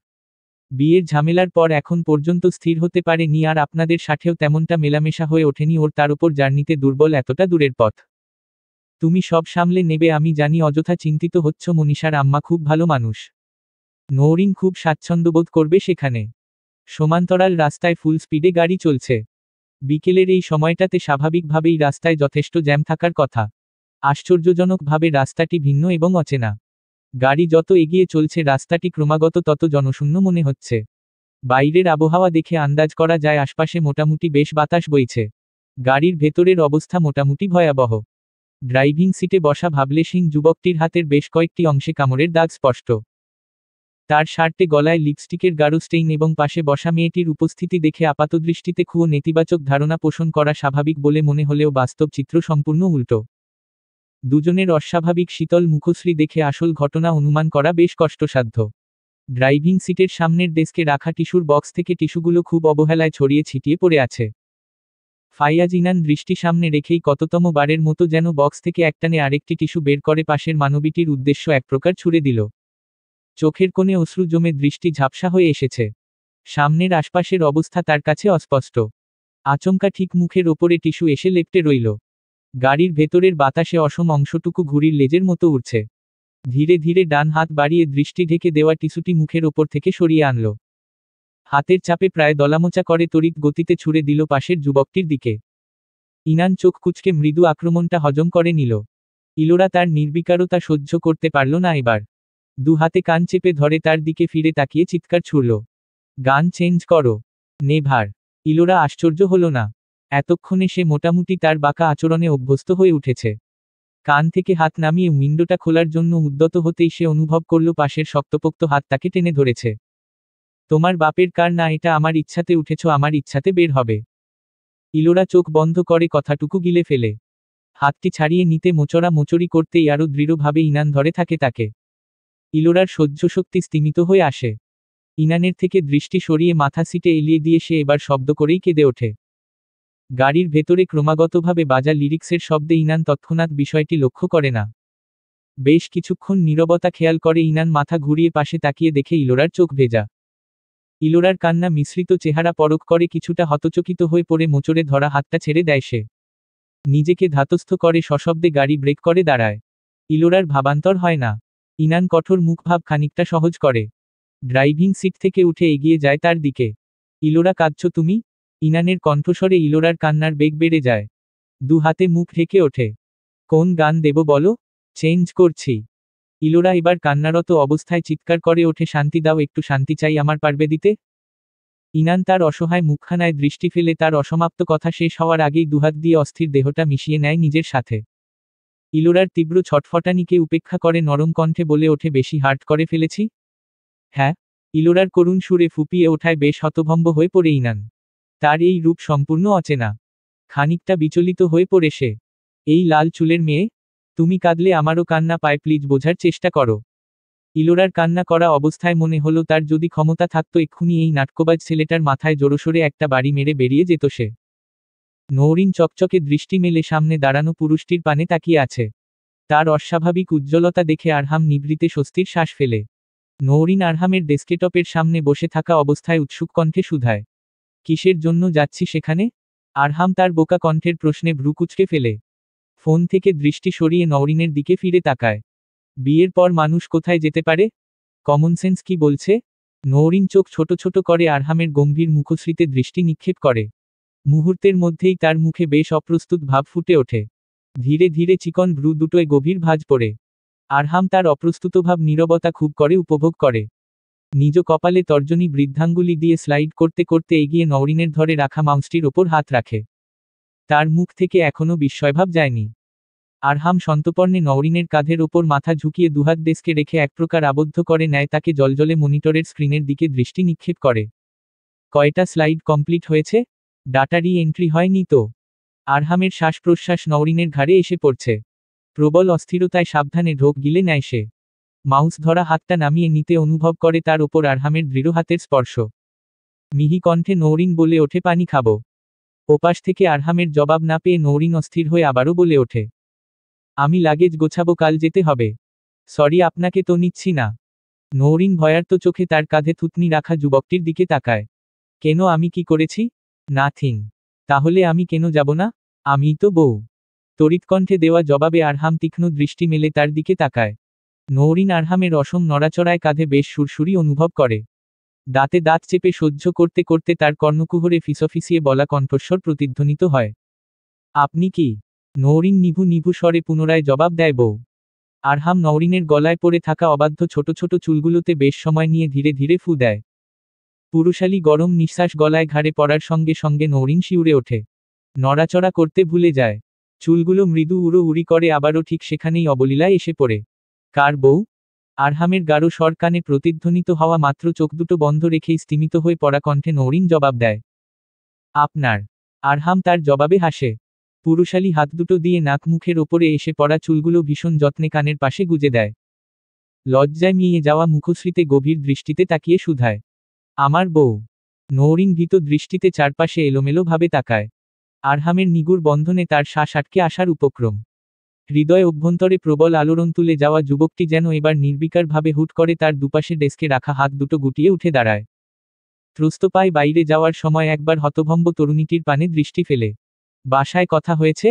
বিয়ের ঝামেলার পর এখন পর্যন্ত স্থির হতে পারেনি, আর আপনাদের সাথেও তেমনটা মেলামেশা হয়ে ওঠেনি ওর, তার উপর জার্নিতে দুর্বল, এতটা দূরের পথ। তুমি সব সামলে নেবে আমি জানি, অযথা চিন্তিত হচ্ছ, মনীষার আম্মা খুব ভালো মানুষ। নওরিন খুব স্বাচ্ছন্দ্যবোধ করবে সেখানে। সমান্তরাল রাস্তায় ফুল স্পিডে গাড়ি চলছে। বিকেলের এই সময়টাতে স্বাভাবিকভাবেই রাস্তায় যথেষ্ট জ্যাম থাকার কথা। আশ্চর্যজনকভাবে রাস্তাটি ভিন্ন এবং অচেনা। গাড়ি যত এগিয়ে চলছে রাস্তাটি ক্রমাগত তত জনশূন্য মনে হচ্ছে। বাইরের আবহাওয়া দেখে আন্দাজ করা যায় আশপাশে মোটামুটি বেশ বাতাস বইছে। গাড়ির ভেতরের অবস্থা মোটামুটি ভয়াবহ। ড্রাইভিং সিটে বসা ভাবলেশহীন যুবকটির হাতের বেশ কয়েকটি অংশে কামড়ের দাগ স্পষ্ট। তার শার্টে গলায় লিপস্টিকের গাঢ় স্টেইন এবং পাশে বসা মেয়েটির উপস্থিতি দেখে আপাতদৃষ্টিতে খুব নেতিবাচক ধারণা পোষণ করা স্বাভাবিক বলে মনে হলেও বাস্তব চিত্র সম্পূর্ণ উল্টো। দুজনের অস্বাভাবিক শীতল মুখশ্রী দেখে আসল ঘটনা অনুমান করা বেশ কষ্টসাধ্য। ড্রাইভিং সিটের সামনের ডেস্কে রাখা টিস্যুর বক্স থেকে টিস্যুগুলো খুব অবহেলায় ছড়িয়ে ছিটিয়ে পড়ে আছে। ফাইয়াজ ইনান দৃষ্টি সামনে রেখেই কততম বারের মতো যেন বক্স থেকে একটানে আরেকটি টিস্যু বের করে পাশের মানবীটির উদ্দেশ্য এক প্রকার ছুড়ে দিল। চোখের কোণে অশ্রু জমে দৃষ্টি ঝাপসা হয়ে এসেছে। সামনের আশপাশের অবস্থা তার কাছে অস্পষ্ট। আচমকা ঠিক মুখের ওপরে টিস্যু এসে লেপ্টে রইল। গাড়ির ভেতরের বাতাসে অসম অংশটুকু ঘুড়ির লেজের মতো উড়ছে। ধীরে ধীরে ডান হাত বাড়িয়ে দৃষ্টি ঢেকে দেওয়া টিস্যুটি মুখের ওপর থেকে সরিয়ে আনল। হাতের চাপে প্রায় দলামোচা করে তড়িৎ গতিতে ছুড়ে দিল পাশের যুবকটির দিকে। ইনান চোখ কুঁচকে মৃদু আক্রমণটা হজম করে নিল। ইলোরা তার নির্বিকারতা সহ্য করতে পারল না এবার। দু হাতে কান চেপে ধরে তার দিকে ফিরে তাকিয়ে চিৎকার ছুড়ল, গান চেঞ্জ করো। নেভার। ইলোরা আশ্চর্য হল না। এতক্ষণে সে মোটামুটি তার বাঁকা আচরণে অভ্যস্ত হয়ে উঠেছে। কান থেকে হাত নামিয়ে উইন্ডোটা খোলার জন্য উদ্যত হতেই সে অনুভব করল পাশের শক্তপোক্ত হাত তাকে টেনে ধরেছে। তোমার বাপের কার না এটা, আমার ইচ্ছাতে উঠেছ, আমার ইচ্ছাতে বের হবে। ইলোরা চোখ বন্ধ করে কথাটুকু গিলে ফেলে। হাতটি ছাড়িয়ে নিতে মোচড়া মোচড়ি করতেই আরও দৃঢ়ভাবে ইনান ধরে থাকে তাকে। ইলোরার সহ্যশক্তি স্তিমিত হয়ে আসে। ইনানের থেকে দৃষ্টি সরিয়ে মাথা সিটে এলিয়ে দিয়ে সে এবার শব্দ করেই কেঁদে ওঠে। গাড়ির ভেতরে ক্রমাগতভাবে বাজা লিরিক্সের শব্দে ইনান তৎক্ষণাৎ বিষয়টি লক্ষ্য করে না। বেশ কিছুক্ষণ নীরবতা খেয়াল করে ইনান মাথা ঘুরিয়ে পাশে তাকিয়ে দেখে ইলোরার চোখ ভেজা। ইলোরার কান্না মিশ্রিত চেহারা পরখ করে কিছুটা হতচকিত হয়ে পড়ে মোচড়ে ধরা হাতটা ছেড়ে দেয় সে। নিজেকে ধাতস্থ করে সশব্দে গাড়ি ব্রেক করে দাঁড়ায়। ইলোরার ভাবান্তর হয় না। ইনান কঠোর মুখভাব খানিকটা সহজ করে। ড্রাইভিং সিট থেকে উঠে এগিয়ে যায় তার দিকে। ইলোরা, কাঁদছ তুমি? ইনানের কণ্ঠস্বরে ইলোরার কান্নার বেগ বেড়ে যায়। দু হাতে মুখ ঢেকে ওঠে। কোন গান দেব বলো? চেঞ্জ করছি। ইলোরা এবার কান্নারত অবস্থায় চিৎকার করে ওঠে, শান্তি দাও, একটু শান্তি চাই আমার, পারবে দিতে? ইনান তার অসহায় মুখখানায় দৃষ্টি ফেলে তার অসমাপ্ত কথা শেষ হওয়ার আগেই দুহাত দিয়ে অস্থির দেহটা মিশিয়ে নেয় নিজের সাথে। ইলোরার তীব্র ছটফটানিকে উপেক্ষা করে নরম কণ্ঠে বলে ওঠে, বেশি হার্ট করে ফেলেছি? হ্যাঁ। ইলোরার করুণ সুরে ফুপিয়ে ওঠায় বেশ হতভম্ব হয়ে পড়ে ইনান। তার এই রূপ সম্পূর্ণ অচেনা। খানিকটা বিচলিত হয়ে পড়ে সে। এই লাল চুলের মেয়ে? তুমি কাঁদলে আমারও কান্না পায়, প্লিজ বোঝার চেষ্টা করো। ইলোরার কান্না করা অবস্থায় মনে হলো তার যদি ক্ষমতা থাকতো এক্ষুনি এই নাট্যবাজ ছেলেটার মাথায় জোরসোরে একটা বাড়ি মেরে বেরিয়ে যেত সে। নওরিন চকচকে দৃষ্টি মেলে সামনে দাঁড়ানো পুরুষটির পানে তাকিয়ে আছে। তার অস্বাভাবিক উজ্জ্বলতা দেখে আরহাম নিভৃতে স্বস্তির শ্বাস ফেলে। নওরিন আরহামের ডেস্কটপের সামনে বসে থাকা অবস্থায় উৎসুক কণ্ঠে শুধায়, কিসের জন্য যাচ্ছি সেখানে? আরহাম তার বোকা কণ্ঠের প্রশ্নে ভ্রু কুঁচকে ফেলে। ফোন থেকে দৃষ্টি সরিয়ে নওরিনের দিকে ফিরে তাকায়। বিয়ের পর মানুষ কোথায় যেতে পারে? কমন সেন্স কি বলছে? নওরিন চোখ ছোট ছোট করে আরহামের গম্ভীর মুখশ্রীতে দৃষ্টি নিক্ষেপ করে। মুহূর্তের মধ্যেই তার মুখে বেশ অপ্রস্তুত ভাব ফুটে ওঠে। ধীরে ধীরে চিকন ভ্রু দুটোয় গভীর ভাঁজ পড়ে। আরহাম তার অপ্রস্তুতভাব নীরবতা খুব করে উপভোগ করে। নিজ কপালে তর্জনী বৃদ্ধাঙ্গুলি দিয়ে স্লাইড করতে করতে এগিয়ে নওরিনের ধরে রাখা মাউসটির ওপর হাত রাখে। তার মুখ থেকে এখনও বিস্ময়ভাব যায়নি। আরহাম সন্তর্পণে নওরিনের কাঁধের ওপর মাথা ঝুঁকিয়ে দুহাত ডেস্কে রেখে এক প্রকার আবদ্ধ করে নেয়, তাকে জ্বলজ্বলে মনিটরের স্ক্রিনের দিকে দৃষ্টি নিক্ষেপ করে। কয়টা স্লাইড কমপ্লিট হয়েছে? ডাটা রি এন্ট্রি হয়নি তো? আরহামের শ্বাস প্রশ্বাস নওরিনের ঘাড়ে এসে পড়ছে। প্রবল অস্থিরতায় সাবধানে ঢোক গিলে নেয় সে। মাউস ধরা হাতটা নামিয়ে নিতে অনুভব করে তার ওপর আরহামের দৃঢ় হাতের স্পর্শ। মিহি কণ্ঠে নওরিন বলে ওঠে, পানি খাবো। ওপাশ থেকে আরহামের জবাব না পেয়ে নওরিন অস্থির হয়ে আবারও বলে ওঠে, আমি লাগেজ গোছাবো, কাল যেতে হবে। সরি, আপনাকে তো নিচ্ছি না। নওরিন ভয়ার্ত চোখে তার কাঁধে থুতনি রাখা যুবকটির দিকে তাকায়। কেন, আমি কি করেছি? নাথিং। তাহলে আমি কেন যাব না? আমিই তো বউ। তড়িৎকণ্ঠে দেওয়া জবাবে আরহাম তীক্ষ্ণ দৃষ্টি মেলে তার দিকে তাকায়। নওরিন আরহামের অসম নড়াচড়ায় কাঁধে বেশ সুরসুরি অনুভব করে। দাঁতে দাঁত চেপে সহ্য করতে করতে তার কর্ণকুহরে ফিসফিসিয়ে বলা কণ্ঠস্বর প্রতিধ্বনিত হয়, আপনি কি? নওরিন নিভু নিভু স্বরে পুনরায় জবাব দেয়, বউ। আরহাম নওরিনের গলায় পড়ে থাকা অবাধ্য ছোট ছোট চুলগুলোতে বেশ সময় নিয়ে ধীরে ধীরে ফু দেয়। পুরুষালী গরম নিঃশ্বাস গলায় ঘাড়ে পড়ার সঙ্গে সঙ্গে নওরিন শিউরে ওঠে। নড়াচড়া করতে ভুলে যায়। চুলগুলো মৃদু উড়ো উড়ি করে, আবারও ঠিক সেখানেই অবলীলায় এসে পড়ে। কার বউ? আরহামের গাঢ় স্বর কানে প্রতিধ্বনিত হওয়া মাত্র চোখ দুটো বন্ধ রেখেই স্তিমিত হয়ে পড়া কণ্ঠে নওরিন জবাব দেয়, আপনার। আরহাম তার জবাবে হাসে। পুরুষালী হাত দুটো দিয়ে নাক মুখের ওপরে এসে পড়া চুলগুলো ভীষণ যত্নে কানের পাশে গুজে দেয়। লজ্জায় মিয়ে যাওয়া মুখশ্রীতে গভীর দৃষ্টিতে তাকিয়ে শুধায়, আমার বউ। নওরিন ভীত দৃষ্টিতে চারপাশে এলোমেলো ভাবে তাকায়। আরহামের নিগুড় বন্ধনে তার শ্বাস আটকে আসার উপক্রম। হৃদয় অভ্যন্তরে প্রবল আলোড়ন তুলে যাওয়া যুবকটি যেন এবার নির্বিকারভাবে হুট করে তার দুপাশে ডেস্কে রাখা হাত দুটো গুটিয়ে উঠে দাঁড়ায়। ত্রস্ত পায়ে বাইরে যাওয়ার সময় একবার হতভম্ব তরুণীটির পানে দৃষ্টি ফেলে, বাসায় কথা হয়েছে?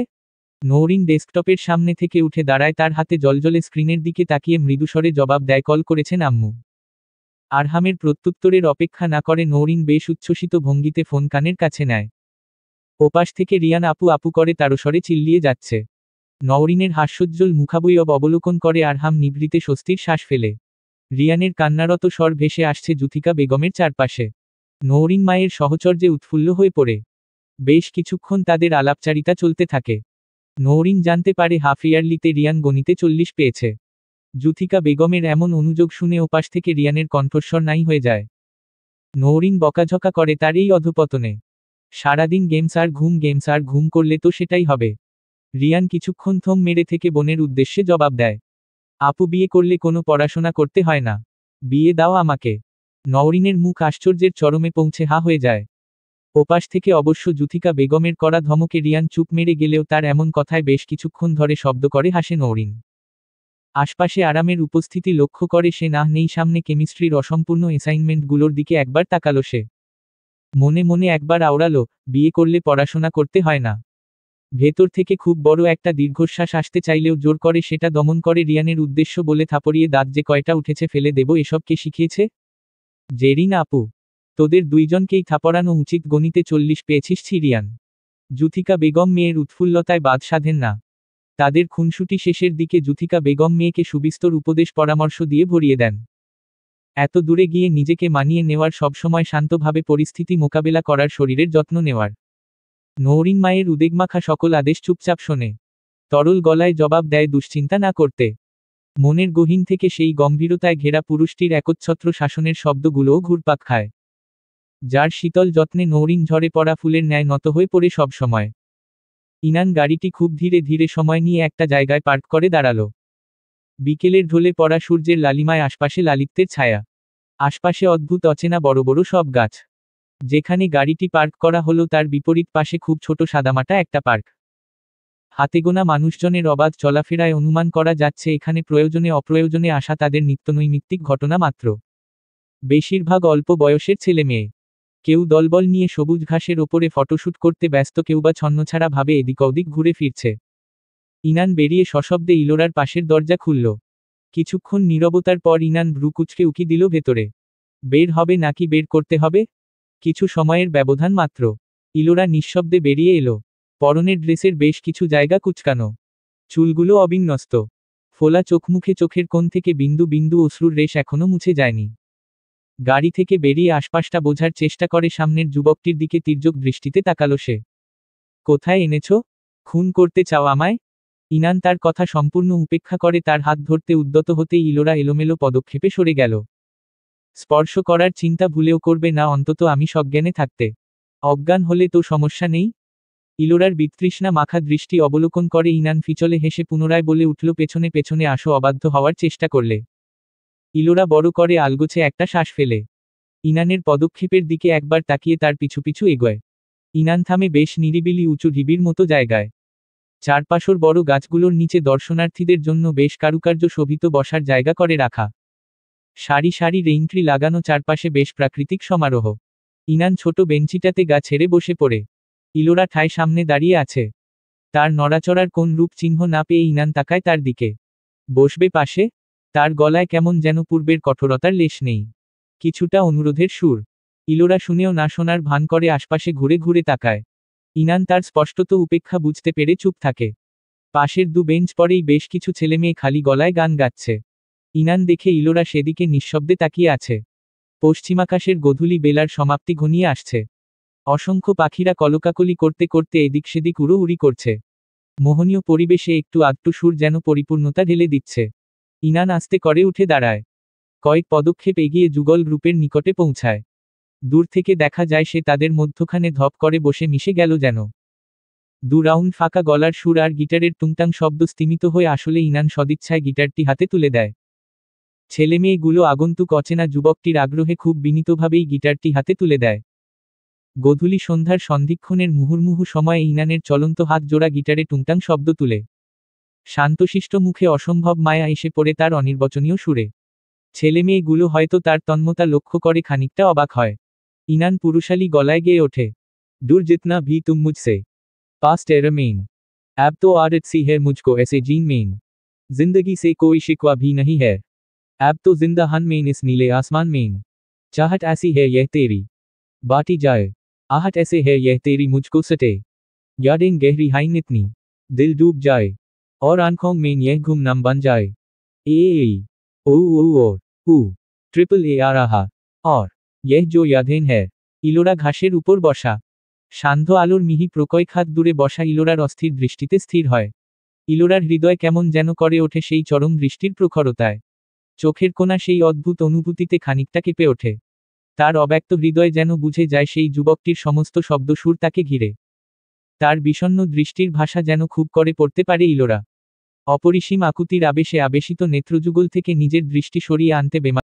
নওরিন ডেস্কটপের সামনে থেকে উঠে দাঁড়ায়, তার হাতে জ্বলজ্বলে স্ক্রিনের দিকে তাকিয়ে মৃদুস্বরে জবাব দেয়, কল করেছেন আম্মু। আরহামের প্রত্যুত্তরের অপেক্ষা না করে নওরিন বেশ উচ্ছ্বসিত ভঙ্গিতে ফোন কানের কাছে নেয়। ওপাশ থেকে রিয়ান আপু আপু করে তারস্বরে চিল্লিয়ে যাচ্ছে। নওরিনের হাস্যোজ্জ্বল মুখাবয়ব অবলোকন করে আরহাম নিভৃতে স্বস্তির শ্বাস ফেলে। রিয়ানের কান্নারত স্বর ভেসে আসছে জুথিকা বেগমের চারপাশে। নওরিন মায়ের সহচর্যে উৎফুল্ল হয়ে পড়ে। বেশ কিছুক্ষণ তাদের আলাপচারিতা চলতে থাকে। নওরিন জানতে পারে হাফ ইয়ারলিতে রিয়ান গণিতে 40 পেয়েছে। জুথিকা বেগমের এমন অনুযোগ শুনে ওপাশ থেকে রিয়ানের কণ্ঠস্বর নাই হয়ে যায়। নওরিন বকাঝকা করে তার এই অধপতনে। সারাদিন গেমস আর ঘুম করলে তো সেটাই হবে। রিয়ান কিছুক্ষণ থম মেরে থেকে বোনের উদ্দেশ্যে জবাব দেয়, আপু, বিয়ে করলে কোনো পড়াশোনা করতে হয় না। বিয়ে দাও আমাকে। নওরিনের মুখ আশ্চর্যের চরমে পৌঁছে হা হয়ে যায়। ওপাশ থেকে অবশ্য জুথিকা বেগমের করা ধমকে রিয়ান চুপ মেরে গেলেও তার এমন কথায় বেশ কিছুক্ষণ ধরে শব্দ করে হাসে নওরিন। আশপাশে আরামের উপস্থিতি লক্ষ্য করে সে না নেই সামনে কেমিস্ট্রির অসম্পূর্ণ অ্যাসাইনমেন্টগুলোর দিকে একবার তাকালো সে। মনে মনে একবার আওড়ালো, বিয়ে করলে পড়াশোনা করতে হয় না। ভেতর থেকে খুব বড় একটা দীর্ঘশ্বাস আসতে চাইলেও জোর করে সেটা দমন করে রিয়ানের উদ্দেশ্য বলে থাপড়িয়ে দাঁত যে কয়টা উঠেছে ফেলে দেব। এসব কে শিখিয়েছে? জেরিন আপু। তোদের দুইজনকেই থাপড়ানো উচিত, গণিতে 40 পেয়েছিস ছি রিয়ান। জুথিকা বেগম মেয়ের উৎফুল্লতায় বাদ সাধেন না। তাদের খুনসুটি শেষের দিকে জুথিকা বেগম মেয়েকে সুবিস্তর উপদেশ পরামর্শ দিয়ে ভরিয়ে দেন। এত দূরে গিয়ে নিজেকে মানিয়ে নেওয়ার, সবসময় শান্তভাবে পরিস্থিতি মোকাবেলা করার, শরীরের যত্ন নেওয়ার। নওরিন মায়ের উদ্বেগমাখা সকল আদেশ চুপচাপ শোনে। তরল গলায় জবাব দেয়, দুশ্চিন্তা না করতে। মনের গহীন থেকে সেই গম্ভীরতায় ঘেরা পুরুষটির একচ্ছত্র শাসনের শব্দগুলোও ঘুরপাক খায়। যার শীতল যত্নে নওরিন ঝরে পড়া ফুলের ন্যায় নত হয়ে পড়ে সব সময়। ইনান গাড়িটি খুব ধীরে ধীরে সময় নিয়ে একটা জায়গায় পার্ক করে দাঁড়ালো। বিকেলের ঢলে পড়া সূর্যের লালিমায় আশপাশে লালিত্যের ছায়া। আশপাশে অদ্ভুত অচেনা বড় বড় সব গাছ। যেখানে গাড়িটি পার্ক করা হলো তার বিপরীত পাশে খুব ছোট সাদামাটা একটা পার্ক। হাতেগোনা মানুষজনের অবাধ চলাফেরায় অনুমান করা যাচ্ছে এখানে প্রয়োজনে অপ্রয়োজনে আসা তাদের নিত্যনৈমিত্তিক ঘটনা মাত্র। বেশিরভাগ অল্প বয়সের ছেলে মেয়ে। কেউ দলবল নিয়ে সবুজ ঘাসের ওপরে ফটোশ্যুট করতে ব্যস্ত, কেউ বা ছন্নছাড়া ভাবে এদিক ওদিক ঘুরে ফিরছে। ইনান বেরিয়ে সশব্দে ইলোরার পাশের দরজা খুলল। কিছুক্ষণ নীরবতার পর ইনান ভ্রু কুঁচকে উকি দিল ভেতরে। বের হবে নাকি বের করতে হবে? কিছু সময়ের ব্যবধান মাত্র। ইলোরা নিঃশব্দে বেরিয়ে এলো। পরনের ড্রেসের বেশ কিছু জায়গা কুঁচকানো। চুলগুলো অবিন্যস্ত, ফোলা চোখমুখে চোখের কোণ থেকে বিন্দু বিন্দু অশ্রুর রেশ এখনো মুছে যায়নি। গাড়ি থেকে বেরিয়ে আশপাশটা বোঝার চেষ্টা করে সামনের যুবকটির দিকে তির্যক দৃষ্টিতে তাকালো সে। কোথায় এনেছ? খুন করতে চাও আমায়? ইনান তার কথা সম্পূর্ণ উপেক্ষা করে তার হাত ধরতে উদ্যত হতেই ইলোরা এলোমেলো পদক্ষেপে সরে গেল। স্পর্শ করার চিন্তা ভুলেও করবে না অন্তত আমি সজ্ঞানে থাকতে। অজ্ঞান হলে তো সমস্যা নেই। ইলোরার বিতৃষ্ণা মাখা দৃষ্টি অবলোকন করে ইনান ফিচলে হেসে পুনরায় বলে উঠল, পেছনে পেছনে আসো অবাধ্য হওয়ার চেষ্টা করলে। ইলোরা বড় করে আলগোছে একটা শ্বাস ফেলে ইনানের পদক্ষেপের দিকে একবার তাকিয়ে তার পিছু পিছু এগোয়। ইনান থামে বেশ নিরিবিলি উঁচু ঢিবির মতো জায়গায়। চারপাশর বড় গাছগুলোর নিচে দর্শনার্থীদের জন্য বেশ কারুকার্য শোভিত বসার জায়গা করে রাখা। সারি সারি রেইনট্রি লাগানো, চারপাশে বেশ প্রাকৃতিক সমারোহ। ইনান ছোট বেঞ্চিটাতে গা ছেড়ে বসে পড়ে। ইলোরা ঠায় সামনে দাঁড়িয়ে আছে। তার নড়াচড়ার কোন রূপ চিহ্ন না পেয়ে ইনান তাকায় তার দিকে। বসবে পাশে? তার গলায় কেমন যেন পূর্বের কঠোরতার লেশ নেই, কিছুটা অনুরোধের সুর। ইলোরা শুনেও না শোনার ভান করে আশপাশে ঘুরে ঘুরে তাকায়। ইনান তার স্পষ্টত উপেক্ষা বুঝতে পেরে চুপ থাকে। পাশের দু বেঞ্চ পরেই বেশ কিছু ছেলেমেয়ে খালি গলায় গান গাচ্ছে। ইনান দেখে ইলোরা সেদিকে নিঃশব্দে তাকিয়ে আছে। পশ্চিমাকাশের গধূলি বেলার সমাপ্তি ঘনিয়ে আসছে। অসংখ্য পাখিরা কলকাকলি করতে করতে এদিক সেদিক উড়ো উড়ি করছে। মোহনীয় পরিবেশে একটু আধটু সুর যেন পরিপূর্ণতা ঢেলে দিচ্ছে। ইনান আস্তে করে উঠে দাঁড়ায়। কয়েক পদক্ষেপ এগিয়ে যুগল গ্রুপের নিকটে পৌঁছায়। দূর থেকে দেখা যায় সে তাদের মধ্যখানে ধপ করে বসে মিশে গেল যেন। দু রাউন্ড ফাঁকা গলার সুর আর গিটারের টুংটাং শব্দ স্তিমিত হয়ে আসলে ইনান সদিচ্ছায় গিটারটি হাতে তুলে দেয়। ছেলেমেয়েগুলো আগন্তুক অচেনা যুবকটির আগ্রহে খুব বিনীতভাবেই গিটারটি হাতে তুলে দেয়। গধূলি সন্ধ্যার সন্ধিক্ষণের মুহুর্মুহু সময়ে ইনানের চলন্ত হাত জোড়া গিটারে টুংটাং শব্দ তুলে। শান্তশিষ্ট মুখে অসম্ভব মায়া এসে পড়ে তার অনির্বচনীয় সুরে। ছেলেমেয়েগুলো হয়তো তার তন্মতা লক্ষ্য করে খানিকটা অবাক হয়। ইনান পুরুষালী গলায় গেয়ে ওঠে, दूर जितना भी तुम मुझसे पास टेरमेन अब तो आदत सी है मुझको ऐसे जीन मेन जिंदगी से कोई शिकवा भी नहीं है अब तो जिंदा हन मेन इस नीले आसमान मेन चाहत ऐसी है यह तेरी बाटी जाए आहट ऐसे है यह तेरी मुझको सटे यादें गहरी हाइन इतनी दिल डूब जाए और आंखों में यह गुमनाम बन जाए ए ओ और ऊ ट्रिपल ए आ रहा और यह जो यादें है। ইলোরা ঘাসের উপর বসা। সান্ধ্য আলোর মিহি প্রকয়খাত দূরে বসা ইলোরার অস্থির দৃষ্টিতে স্থির হয়। ইলোরার হৃদয় কেমন যেন করে ওঠে সেই চরম দৃষ্টির প্রখরতায়। চোখের কোণা সেই অদ্ভুত অনুভূতিতে খানিকটা কেঁপে ওঠে। তার অব্যক্ত হৃদয় যেন বুঝে যায় সেই যুবকটির সমস্ত শব্দসুর তাকে ঘিরে। তার বিষণ্ণ দৃষ্টির ভাষা যেন খুব করে পড়তে পারে ইলোরা। অপরিসীম আকুতির আবেশে আবেশিত নেত্রযুগল থেকে নিজের দৃষ্টি সরিয়ে আনতে বেমা